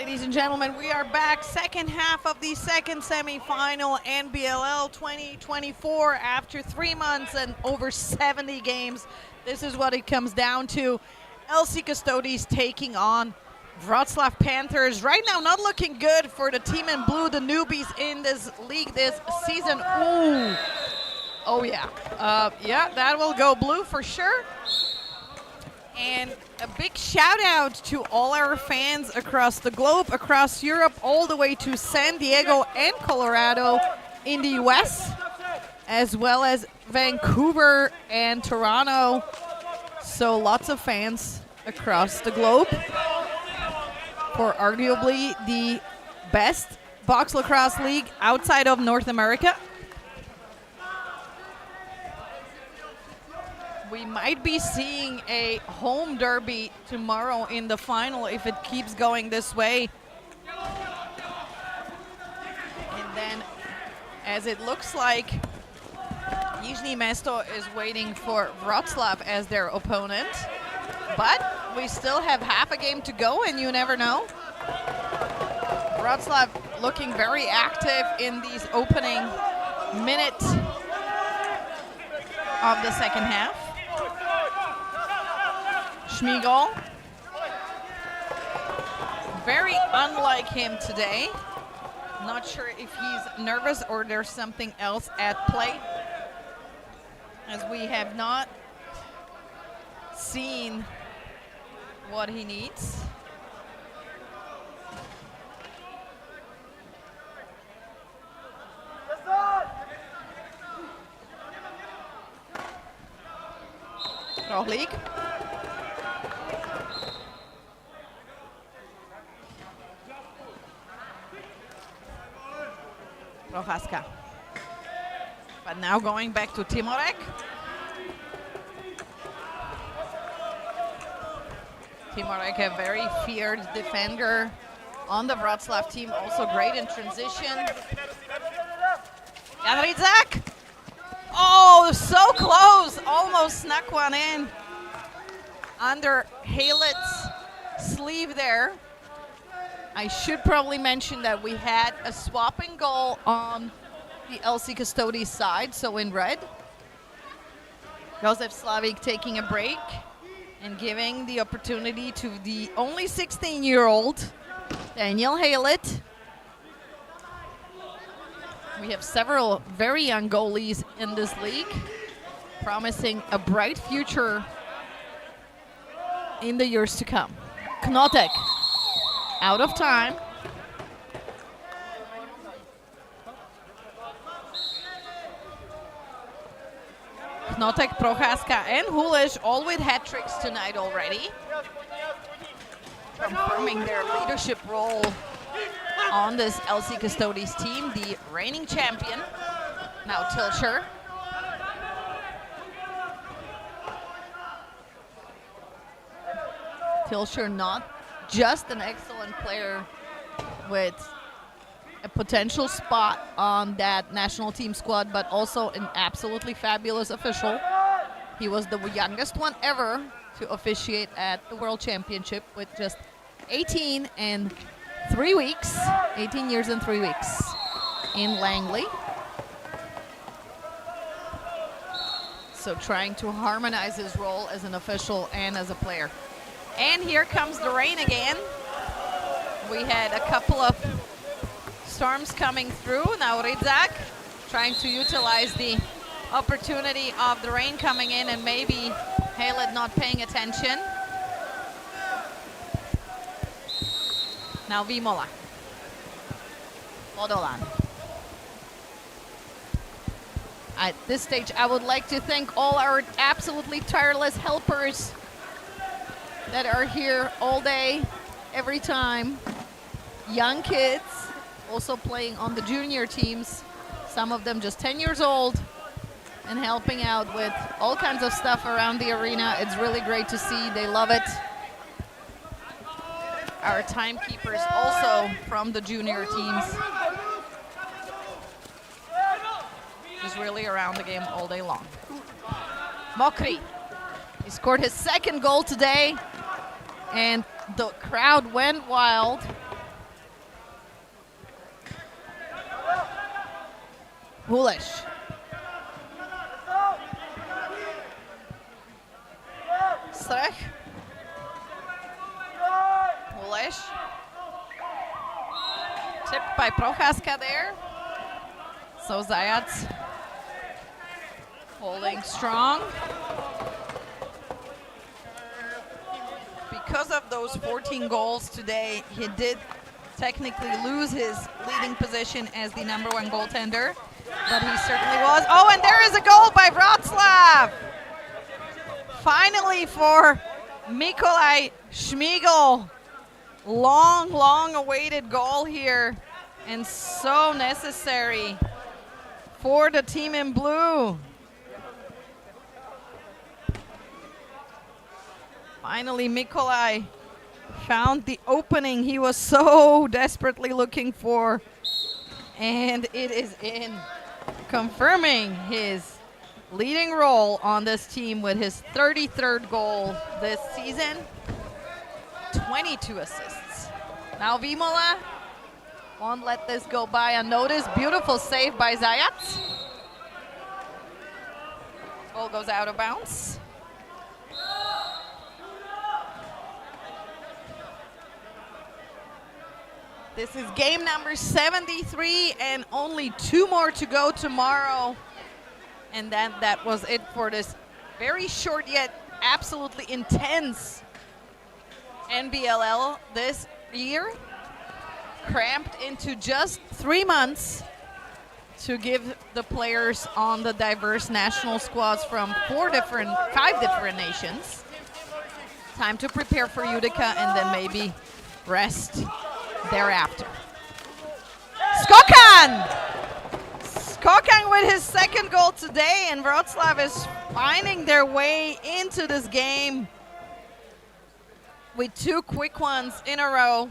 Ladies and gentlemen, we are back. Second half of the second semifinal, NBLL 2024. After 3 months and over 70 games, this is what it comes down to. LC Custodes taking on Wroclaw Panthers. Right now, not looking good for the team in blue, the newbies in this league this season. Ooh. Oh, yeah. Yeah, that will go blue for sure. And a big shout out to all our fans across the globe, across Europe, all the way to San Diego and Colorado in the US, as well as Vancouver and Toronto. So lots of fans across the globe for arguably the best box lacrosse league outside of North America. We might be seeing a home derby tomorrow in the final if it keeps going this way. And then, as it looks like, Jižní Mesto is waiting for Wroclaw as their opponent. But we still have half a game to go, and you never know. Wroclaw looking very active in these opening minutes of the second half. Schmiegel, very unlike him today. Not sure if he's nervous or there's something else at play, as we have not seen what he needs. Rohlik. Prochaska. But now going back to Timorek. Timorek, a very feared defender on the Wroclaw team, also great in transition. Jan Ridzak. Oh, so close. Almost snuck one in under Halet's sleeve there. I should probably mention that we had a swapping goal on the LC Custodes side, so in red. Josef Slavik taking a break and giving the opportunity to the only 16-year-old, Daniel Halet. We have several very young goalies in this league, promising a bright future in the years to come. Knotek. Out of time. Knotek, Prochaska, and Hulish all with hat tricks tonight already, confirming their leadership role on this LC Custodes team. The reigning champion, now Tilsher. Tilsher not just an excellent player with a potential spot on that national team squad, but also an absolutely fabulous official. He was the youngest one ever to officiate at the World Championship with just 18 and 3 weeks, 18 years and 3 weeks in Langley. So trying to harmonize his role as an official and as a player. And here comes the rain again. We had a couple of storms coming through. Now Ridzak trying to utilize the opportunity of the rain coming in and maybe Halet not paying attention. Now Vimola. Modolan. At this stage, I would like to thank all our absolutely tireless helpers that are here all day, every time. Young kids, also playing on the junior teams, some of them just 10 years old, and helping out with all kinds of stuff around the arena. It's really great to see. They love it. Our timekeepers also from the junior teams. Just really around the game all day long. Mokri, he scored his second goal today, and the crowd went wild Hulish. Strach. Hulish. Tipped by Prochaska there. So Zajac holding strong. Because of those 14 goals today, he did technically lose his leading position as the #1 goaltender, but he certainly was. Oh, and there is a goal by Wroclaw. Finally for Mikolaj Šmigel. Long awaited goal here, and so necessary for the team in blue. Finally, Mikolaj found the opening he was so desperately looking for, and it is in, confirming his leading role on this team with his 33rd goal this season, 22 assists. Now Vimola won't let this go by unnoticed. Beautiful save by Zajac. Ball goes out of bounds. This is game number 73 and only 2 more to go tomorrow. And then that was it for this very short yet absolutely intense NBLL this year. Cramped into just 3 months to give the players on the diverse national squads from 5 different nations time to prepare for Utica and then maybe rest thereafter. Skokan! Skokan with his 2nd goal today, and Wroclaw is finding their way into this game with 2 quick ones in a row,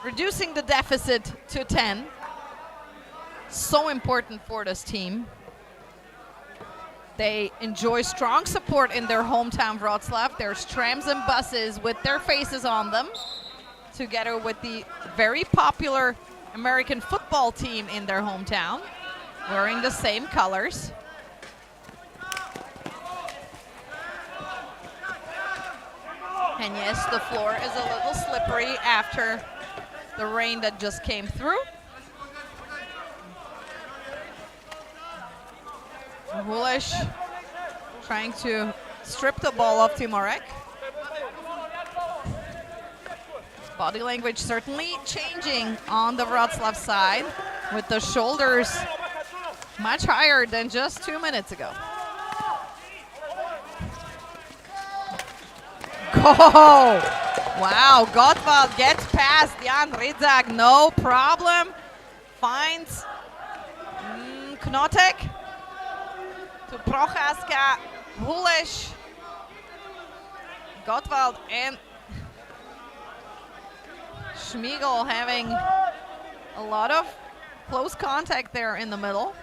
reducing the deficit to 10. So important for this team. They enjoy strong support in their hometown Wroclaw. There's trams and buses with their faces on them, together with the very popular American football team in their hometown, wearing the same colors. And yes, the floor is a little slippery after the rain that just came through. Hulish trying to strip the ball off Timorek. Body language certainly changing on the Wroclaw side, with the shoulders much higher than just 2 minutes ago. Go! Wow, Gottwald gets past Jan Rydzak, no problem. Finds Knotek to Prochaska, Hulish, Gottwald and Šmigel having a lot of close contact there in the middle.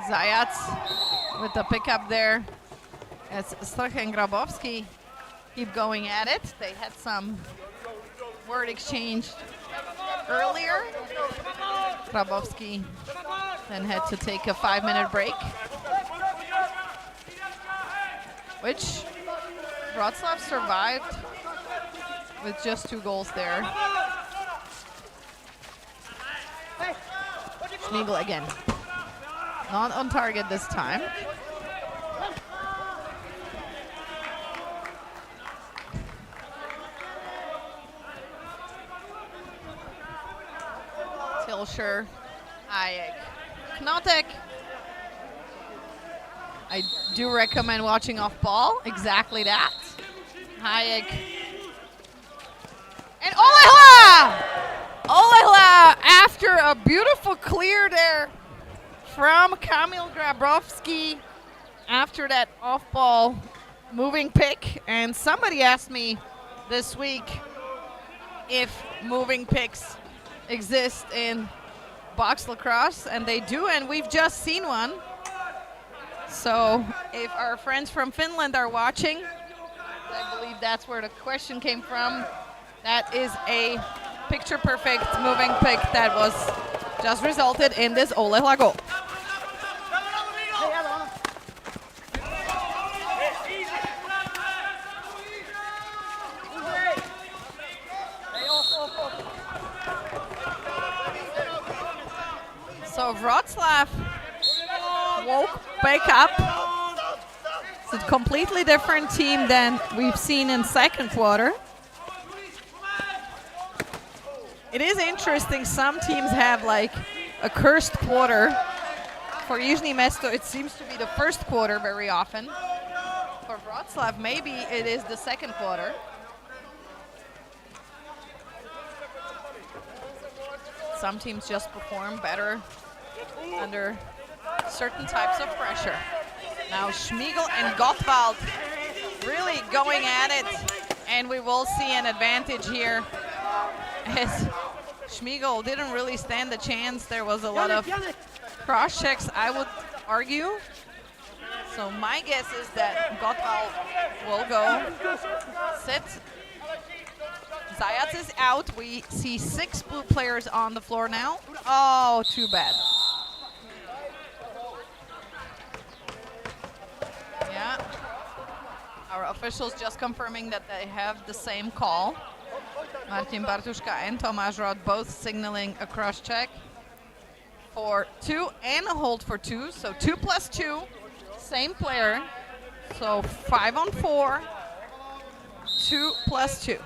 Zajac with the pickup there as Strach and Grabowski keep going at it. They had some word exchange earlier. Grabowski then had to take a 5-minute break, which Wroclaw survived with just 2 goals there. Šmigel again. Not on target this time. Tilsher, Hayek, Knotek. I do recommend watching off ball. Exactly that. Hayek. And Olehla! Olehla, after a beautiful clear there from Kamil Grabowski after that off-ball moving pick. And somebody asked me this week if moving picks exist in box lacrosse, and they do, and we've just seen one. So if our friends from Finland are watching, I believe that's where the question came from. That is a picture-perfect moving pick that was just resulted in this Olehla goal. So Wroclaw woke back up. It's a completely different team than we've seen in second quarter. It is interesting, some teams have like a cursed quarter. For Jižní Mesto, it seems to be the first quarter very often. For Wroclaw, maybe it is the second quarter. Some teams just perform better under certain types of pressure. Now Schmiegel and Gottwald really going at it, and we will see an advantage here as Schmiegel didn't really stand the chance. There was a lot of cross checks, I would argue. So my guess is that Gottwald will go sit. Zajac is out. We see 6 blue players on the floor now. Oh, too bad. Yeah. Our officials just confirming that they have the same call. Martin Bartuška and Tomáš Rod both signaling a cross check for 2 and a hold for 2. So 2 plus 2, same player. So 5 on 4, 2 plus 2.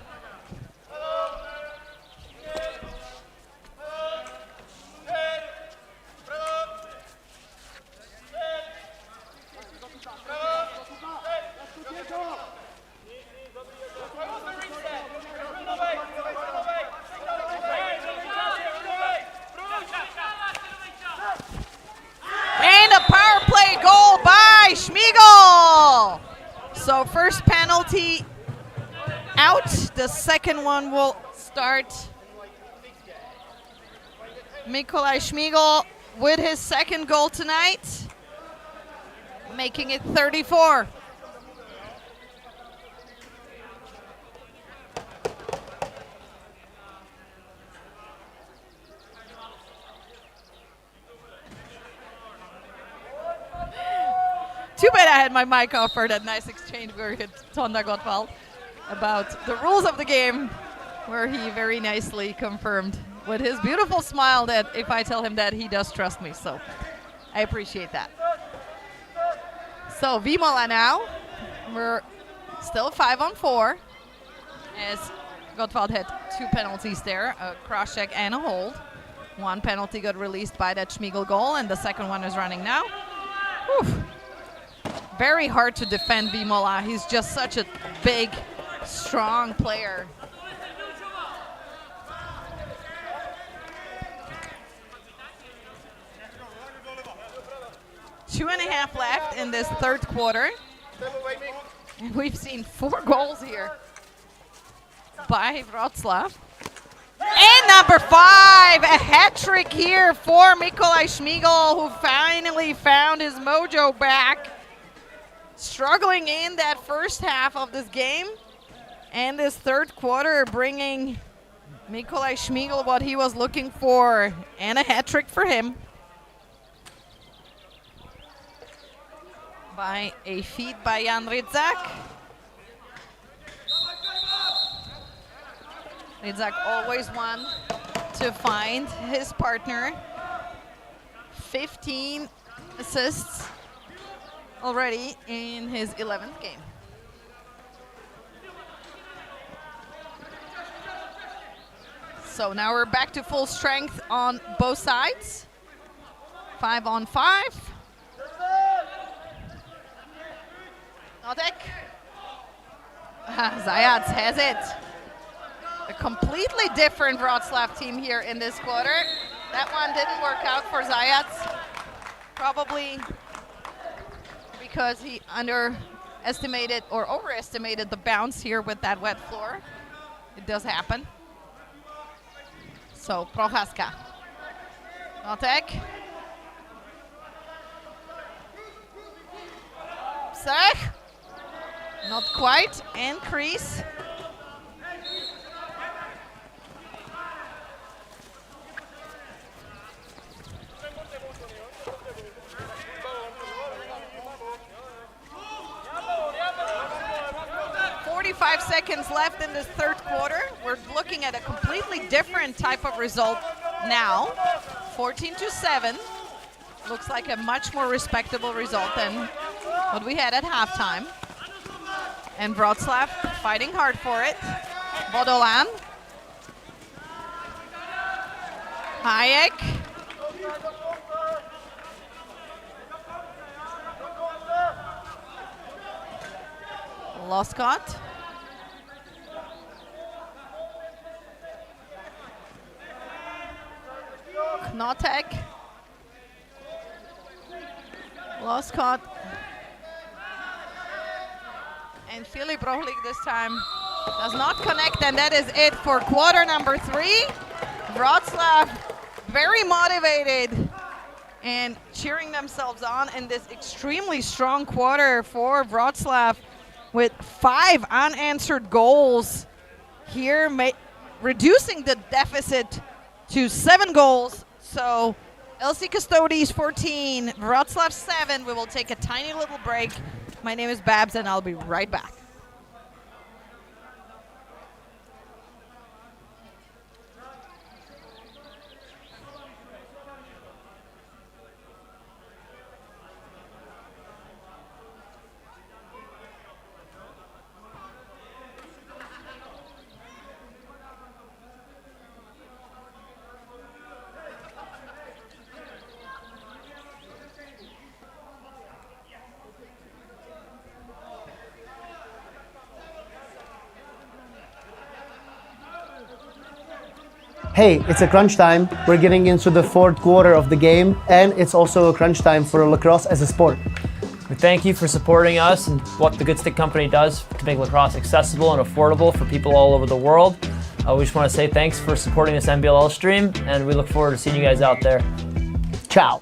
Schmiegel! So first penalty out. The second one will start. Mikołaj Schmiegel with his second goal tonight, making it 34. Too bad I had my mic off for that nice exchange where we had Tonda Gottwald about the rules of the game, where he very nicely confirmed with his beautiful smile that if I tell him that, he does trust me. So I appreciate that. So Vimola now. We're still 5 on 4 as Gottwald had 2 penalties there, a cross check and a hold. 1 penalty got released by that Schmiegel goal, and the second one is running now. Whew. Very hard to defend Vimola. He's just such a big, strong player. Two and a half left in this third quarter. And we've seen 4 goals here by Wroclaw. And number 5, a hat trick here for Mikołaj Schmiegel, who finally found his mojo back. Struggling in that first half of this game, and this third quarter bringing Mikołaj Schmiegel what he was looking for, and a hat trick for him by a feed by Jan Rydzak. Rydzak always one to find his partner. 15 assists already in his 11th game. So now we're back to full strength on both sides. 5 on 5. Notek. Zajac has it. A completely different Wroclaw team here in this quarter. That one didn't work out for Zajac. Probably because he underestimated or overestimated the bounce here with that wet floor. It does happen. So Prochaska. Notek. Psech. Not quite. And crease. 25 seconds left in this third quarter. We're looking at a completely different type of result now. 14-7. Looks like a much more respectable result than what we had at halftime. And Wroclaw fighting hard for it. Bodolan. Hayek. Loscott. Knotek. Loscott. And Filip Rohlik this time does not connect, and that is it for quarter number 3. Wroclaw very motivated and cheering themselves on in this extremely strong quarter for Wroclaw, with 5 unanswered goals here, reducing the deficit to 7 goals. So LC Custodes 14, Wroclaw 7. We will take a tiny little break. My name is Babs, and I'll be right back. Hey, it's a crunch time. We're getting into the fourth quarter of the game, and it's also a crunch time for lacrosse as a sport. We thank you for supporting us and what the Good Stick Company does to make lacrosse accessible and affordable for people all over the world. We just want to say thanks for supporting this NBLL stream, and we look forward to seeing you guys out there. Ciao.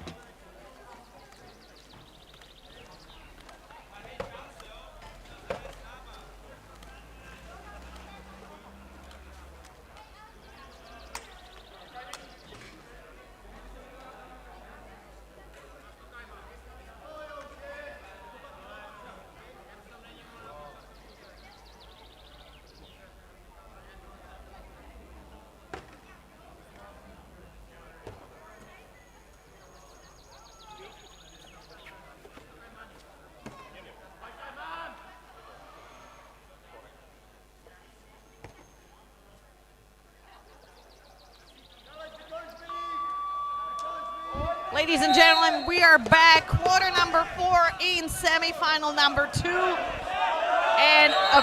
Ladies and gentlemen, we are back. Quarter number 4 in semifinal number 2. And a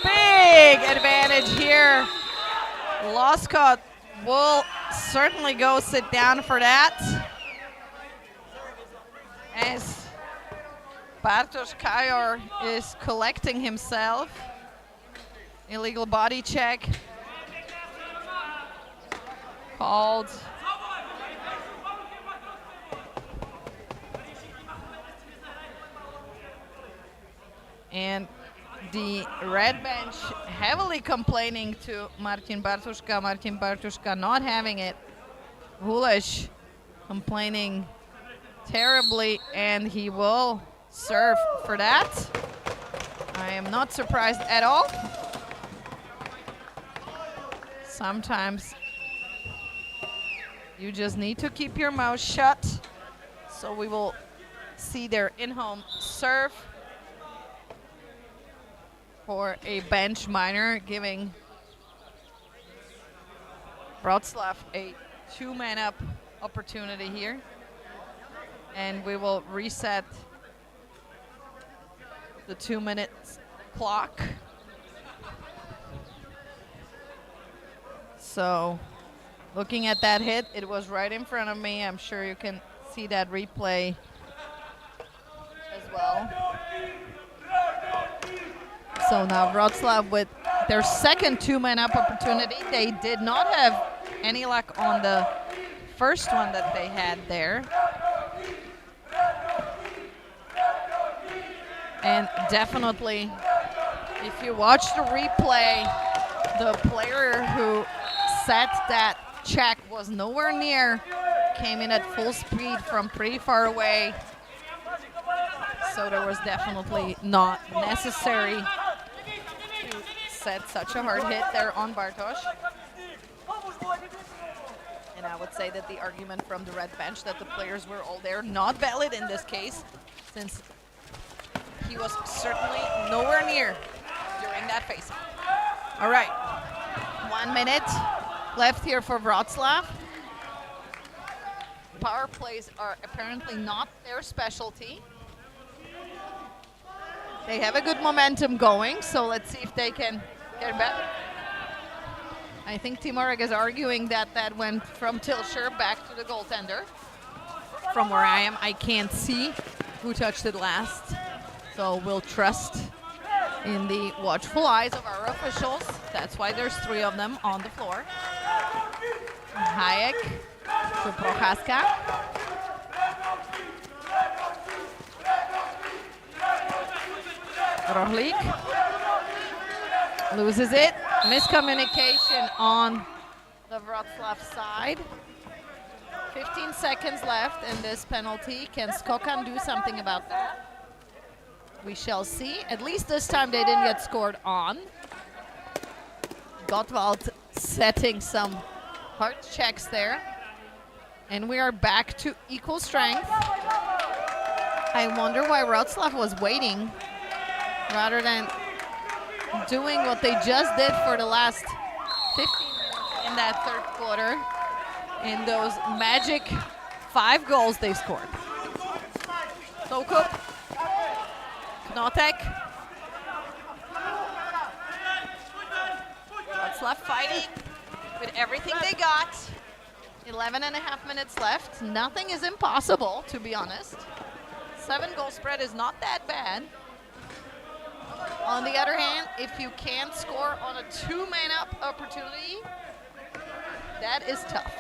big advantage here. Loscott will certainly go sit down for that, as Bartosz Kajor is collecting himself. Illegal body check called. And the red bench heavily complaining to Martin Bartuszka. Martin Bartuszka not having it. Hulesh complaining terribly, and he will serve for that. I am not surprised at all. Sometimes you just need to keep your mouth shut. So we will see their in-home serve for a bench minor, giving Wroclaw a 2-man up opportunity here. And we will reset the 2-minute clock. So looking at that hit, it was right in front of me. I'm sure you can see that replay as well. So now Wroclaw with their second 2-man up opportunity. They did not have any luck on the first one that they had there. And definitely, if you watch the replay, the player who set that check was nowhere near, came in at full speed from pretty far away. So there was definitely not necessary to said, such a hard hit there on Bartosz. And I would say that the argument from the red bench that the players were all there, not valid in this case, since he was certainly nowhere near during that face. All right, 1 minute left here for Wroclaw. Power plays are apparently not their specialty. They have a good momentum going, so let's see if they can get better. I think Timurek is arguing that that went from Tilsher back to the goaltender. From where I am, I can't see who touched it last. So we'll trust in the watchful eyes of our officials. That's why there's 3 of them on the floor. Hayek to Prochaska. Rohlik loses it. Miscommunication on the Wroclaw side. 15 seconds left in this penalty. Can Skokan do something about that? We shall see. At least this time they didn't get scored on. Gottwald setting some hard checks there. And we are back to equal strength. I wonder why Wroclaw was waiting rather than doing what they just did for the last 15 minutes in that third quarter in those magic 5 goals they scored. Soukup, Knotek, Wroclaw fighting with everything they got. 11.5 minutes left. Nothing is impossible, to be honest. 7-goal spread is not that bad. On the other hand, if you can't score on a 2-man up opportunity, that is tough.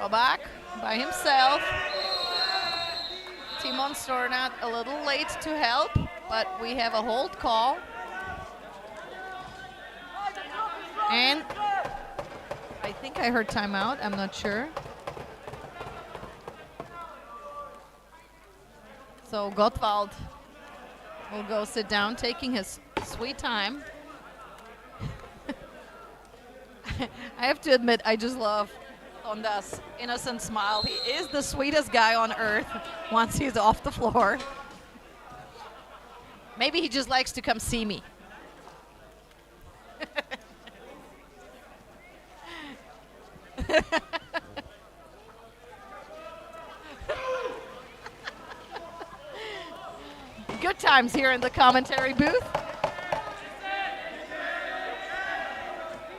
Robak by himself. Timon Stornat a little late to help, but we have a hold call. And I think I heard timeout, I'm not sure. So Gottwald will go sit down, taking his sweet time. I have to admit, I just love Honda's innocent smile. He is the sweetest guy on earth once he's off the floor. Maybe he just likes to come see me. Good times here in the commentary booth.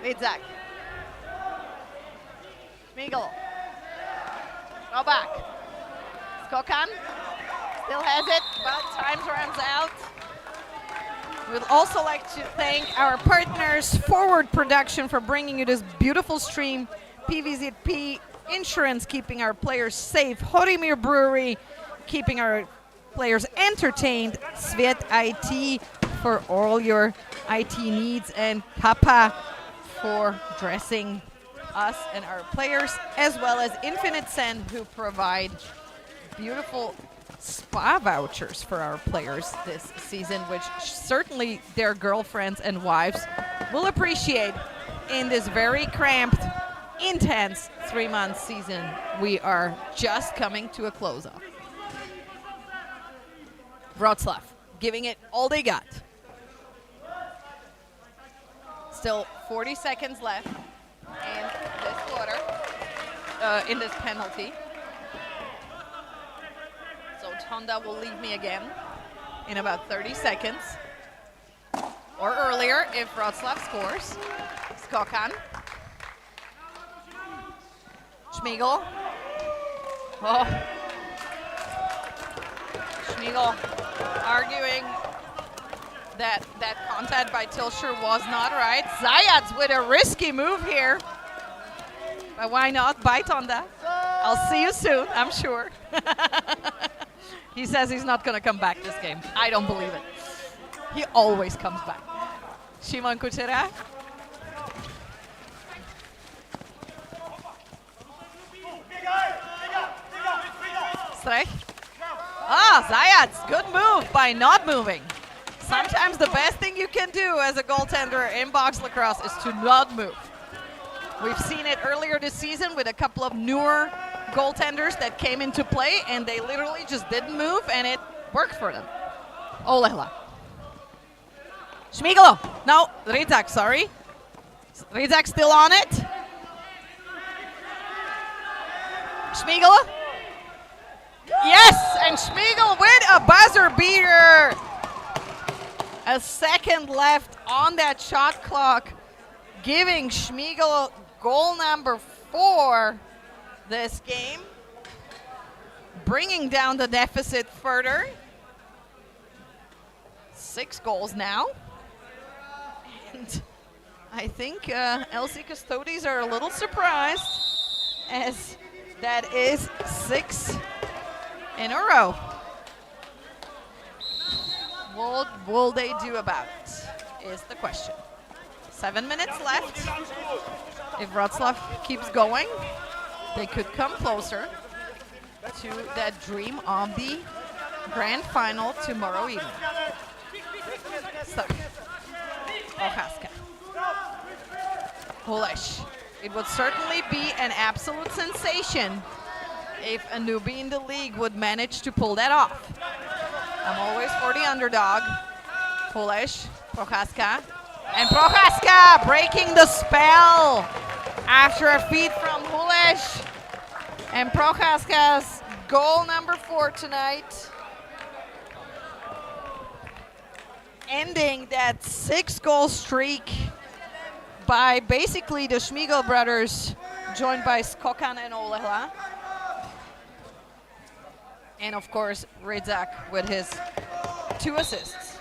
Vidzak. Schmiegel. Robak. Skokan. Still has it, but time runs out. We'd also like to thank our partners, Forward Production, for bringing you this beautiful stream. PVZP Insurance, keeping our players safe. Horimir Brewery, keeping our players entertained. Svet IT for all your IT needs, and Kappa for dressing us and our players, as well as Infinite Send, who provide beautiful spa vouchers for our players this season, which certainly their girlfriends and wives will appreciate in this very cramped, intense 3-month season we are just coming to a close of. Wroclaw giving it all they got. Still 40 seconds left in this quarter, in this penalty. So Honda will leave me again in about 30 seconds or earlier if Wroclaw scores. Skokan. Schmiegel. Oh. Schmiegel arguing that contact by Tilsher was not right. Zayats with a risky move here. But why not? Bite on that. I'll see you soon, I'm sure. He says he's not going to come back this game. I don't believe it. He always comes back. Szymon Kuchera. Strech. Ah, Zayats, good move by not moving. Sometimes the best thing you can do as a goaltender in box lacrosse is to not move. We've seen it earlier this season with a couple of newer goaltenders that came into play, and they literally just didn't move, and it worked for them. Olehla. Šmigalo. No, Rizak, sorry. Rizak still on it. Šmigalo. Yes, and Šmigalo with a buzzer beater. A second left on that shot clock, giving Šmigalo goal number 4 this game, bringing down the deficit further. 6 goals now. And I think LC Custodes are a little surprised, as that is 6 in a row. What will they do about it is the question. 7 minutes left. If Wroclaw keeps going, they could come closer to that dream of the grand final tomorrow evening. So, Prochaska. Hulesh. It would certainly be an absolute sensation if a newbie in the league would manage to pull that off. I'm always for the underdog. Hulesh, Prochaska. And Prochaska breaking the spell after a feed from Hulesh. And Prochaska's goal number 4 tonight, ending that 6-goal streak by basically the Šmigel brothers, joined by Skokan and Olehla. And of course, Rizak with his 2 assists.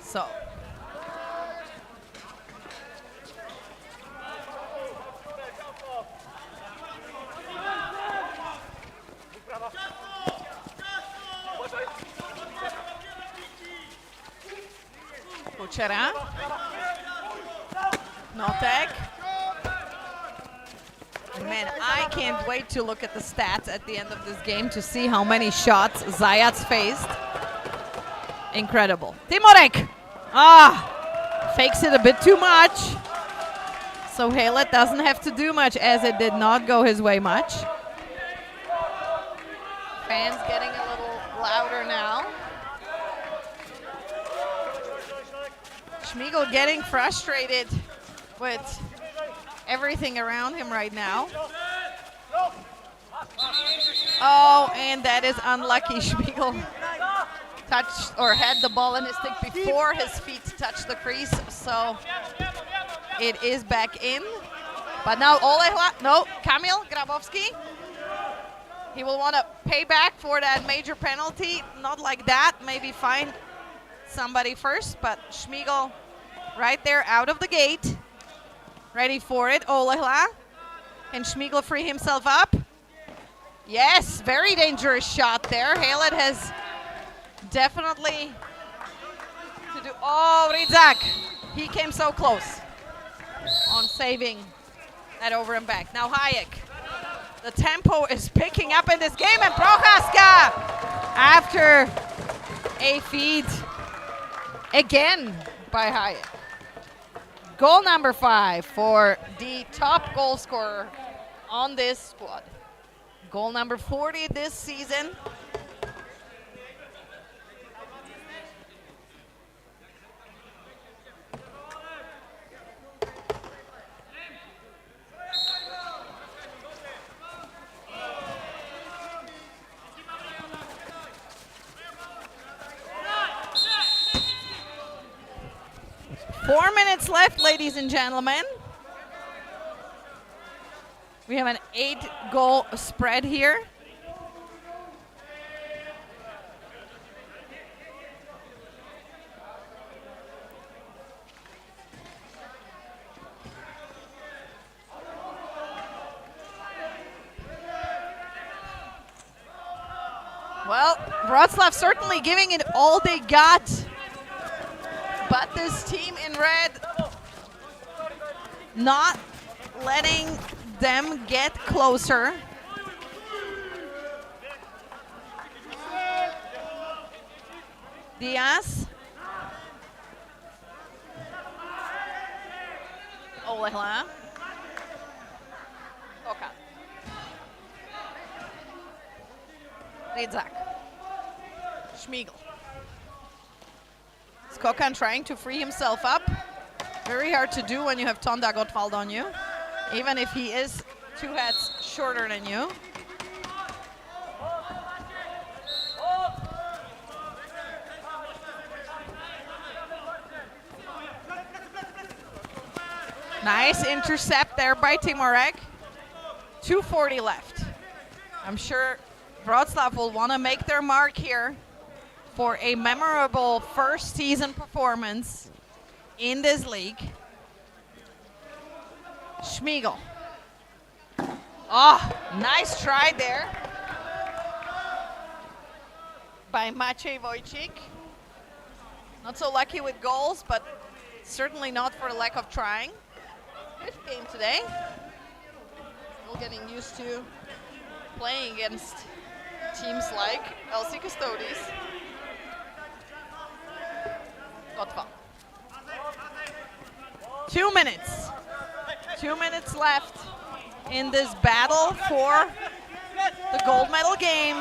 So. Kuchera. Notek. Man, I can't wait to look at the stats at the end of this game to see how many shots Zajac faced. Incredible. Timorek! Fakes it a bit too much. So Halet doesn't have to do much, as it did not go his way much. Fans getting a little louder now. Šmigel getting frustrated with everything around him right now. Oh, and that is unlucky. Šmigel touched or had the ball in his stick before his feet touched the crease, so it is back in. But now Olehla, no, Kamil Grabowski. He will want to pay back for that major penalty. Not like that, maybe find somebody first, but Šmigel right there out of the gate. Ready for it, Olehla. Can Šmigel free himself up? Yes, very dangerous shot there. Halet has definitely to do. Oh, Rizak, he came so close on saving that over and back. Now Hayek. The tempo is picking up in this game, and Prochaska, after a feed again by Hayek. Goal number 5 for the top goal scorer on this squad. Goal number 40 this season. Four minutes left, ladies and gentlemen. We have an 8-goal spread here. Well, Wroclaw certainly giving it all they got. But this team in red not letting them get closer. Diaz. Olehla. Kokan. Rydzak. Schmiegel. Is Kokan trying to free himself up? Very hard to do when you have Tonda Gottwald on you, even if he is 2 heads shorter than you. Nice intercept there by Timorek. 2:40 left. I'm sure Wroclaw will want to make their mark here for a memorable first season performance in this league. Schmiegel. Oh, nice try there by Maciej Wojcik. Not so lucky with goals, but certainly not for lack of trying. Good game today. Still getting used to playing against teams like LC Custodes. Gottwald. 2 minutes. 2 minutes left in this battle for the gold medal game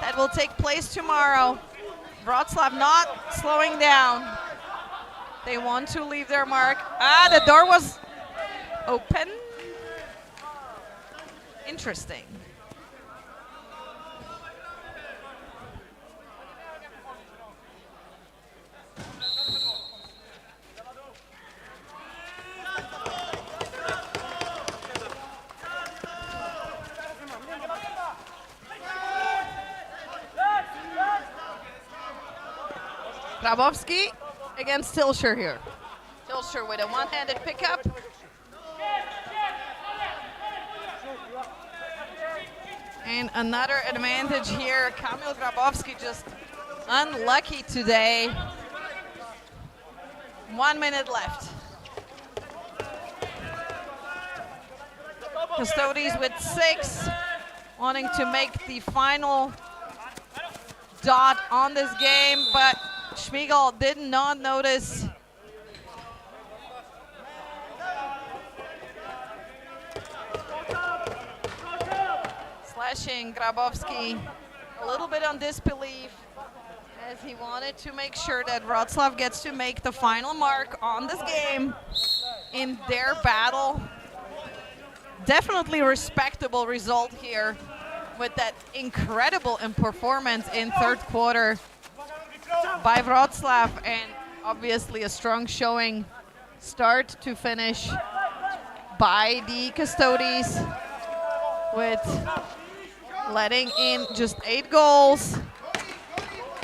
that will take place tomorrow. Wroclaw not slowing down. They want to leave their mark. The door was open. Interesting. Grabowski against Tilsher here. Tilsher with a one-handed pickup. And another advantage here. Kamil Grabowski just unlucky today. 1 minute left. Custodes with 6, wanting to make the final dot on this game, but Schmiegel did not notice. Slashing Grabowski a little bit on disbelief, as he wanted to make sure that Wroclaw gets to make the final mark on this game in their battle. Definitely respectable result here with that incredible performance in third quarter by Wroclaw, and obviously a strong showing start to finish by the Custodes, with letting in just 8 goals.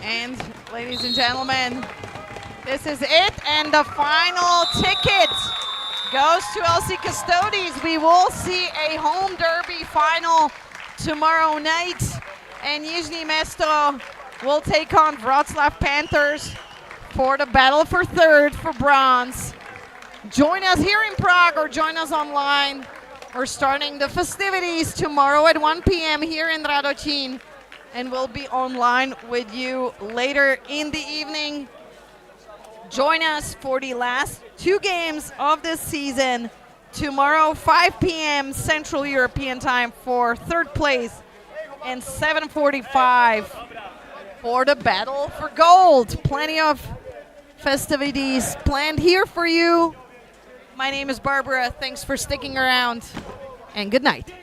And ladies and gentlemen, this is it, and the final ticket goes to LC Custodes. We will see a home derby final tomorrow night, and Nizhny Mesto will take on Wroclaw Panthers for the battle for third for bronze. Join us here in Prague or join us online. We're starting the festivities tomorrow at 1 p.m. here in Radocin, and we'll be online with you later in the evening. Join us for the last 2 games of this season. Tomorrow, 5 p.m. Central European time for third place, and 7:45 for the battle for gold. Plenty of festivities planned here for you. My name is Barbara. Thanks for sticking around, and good night.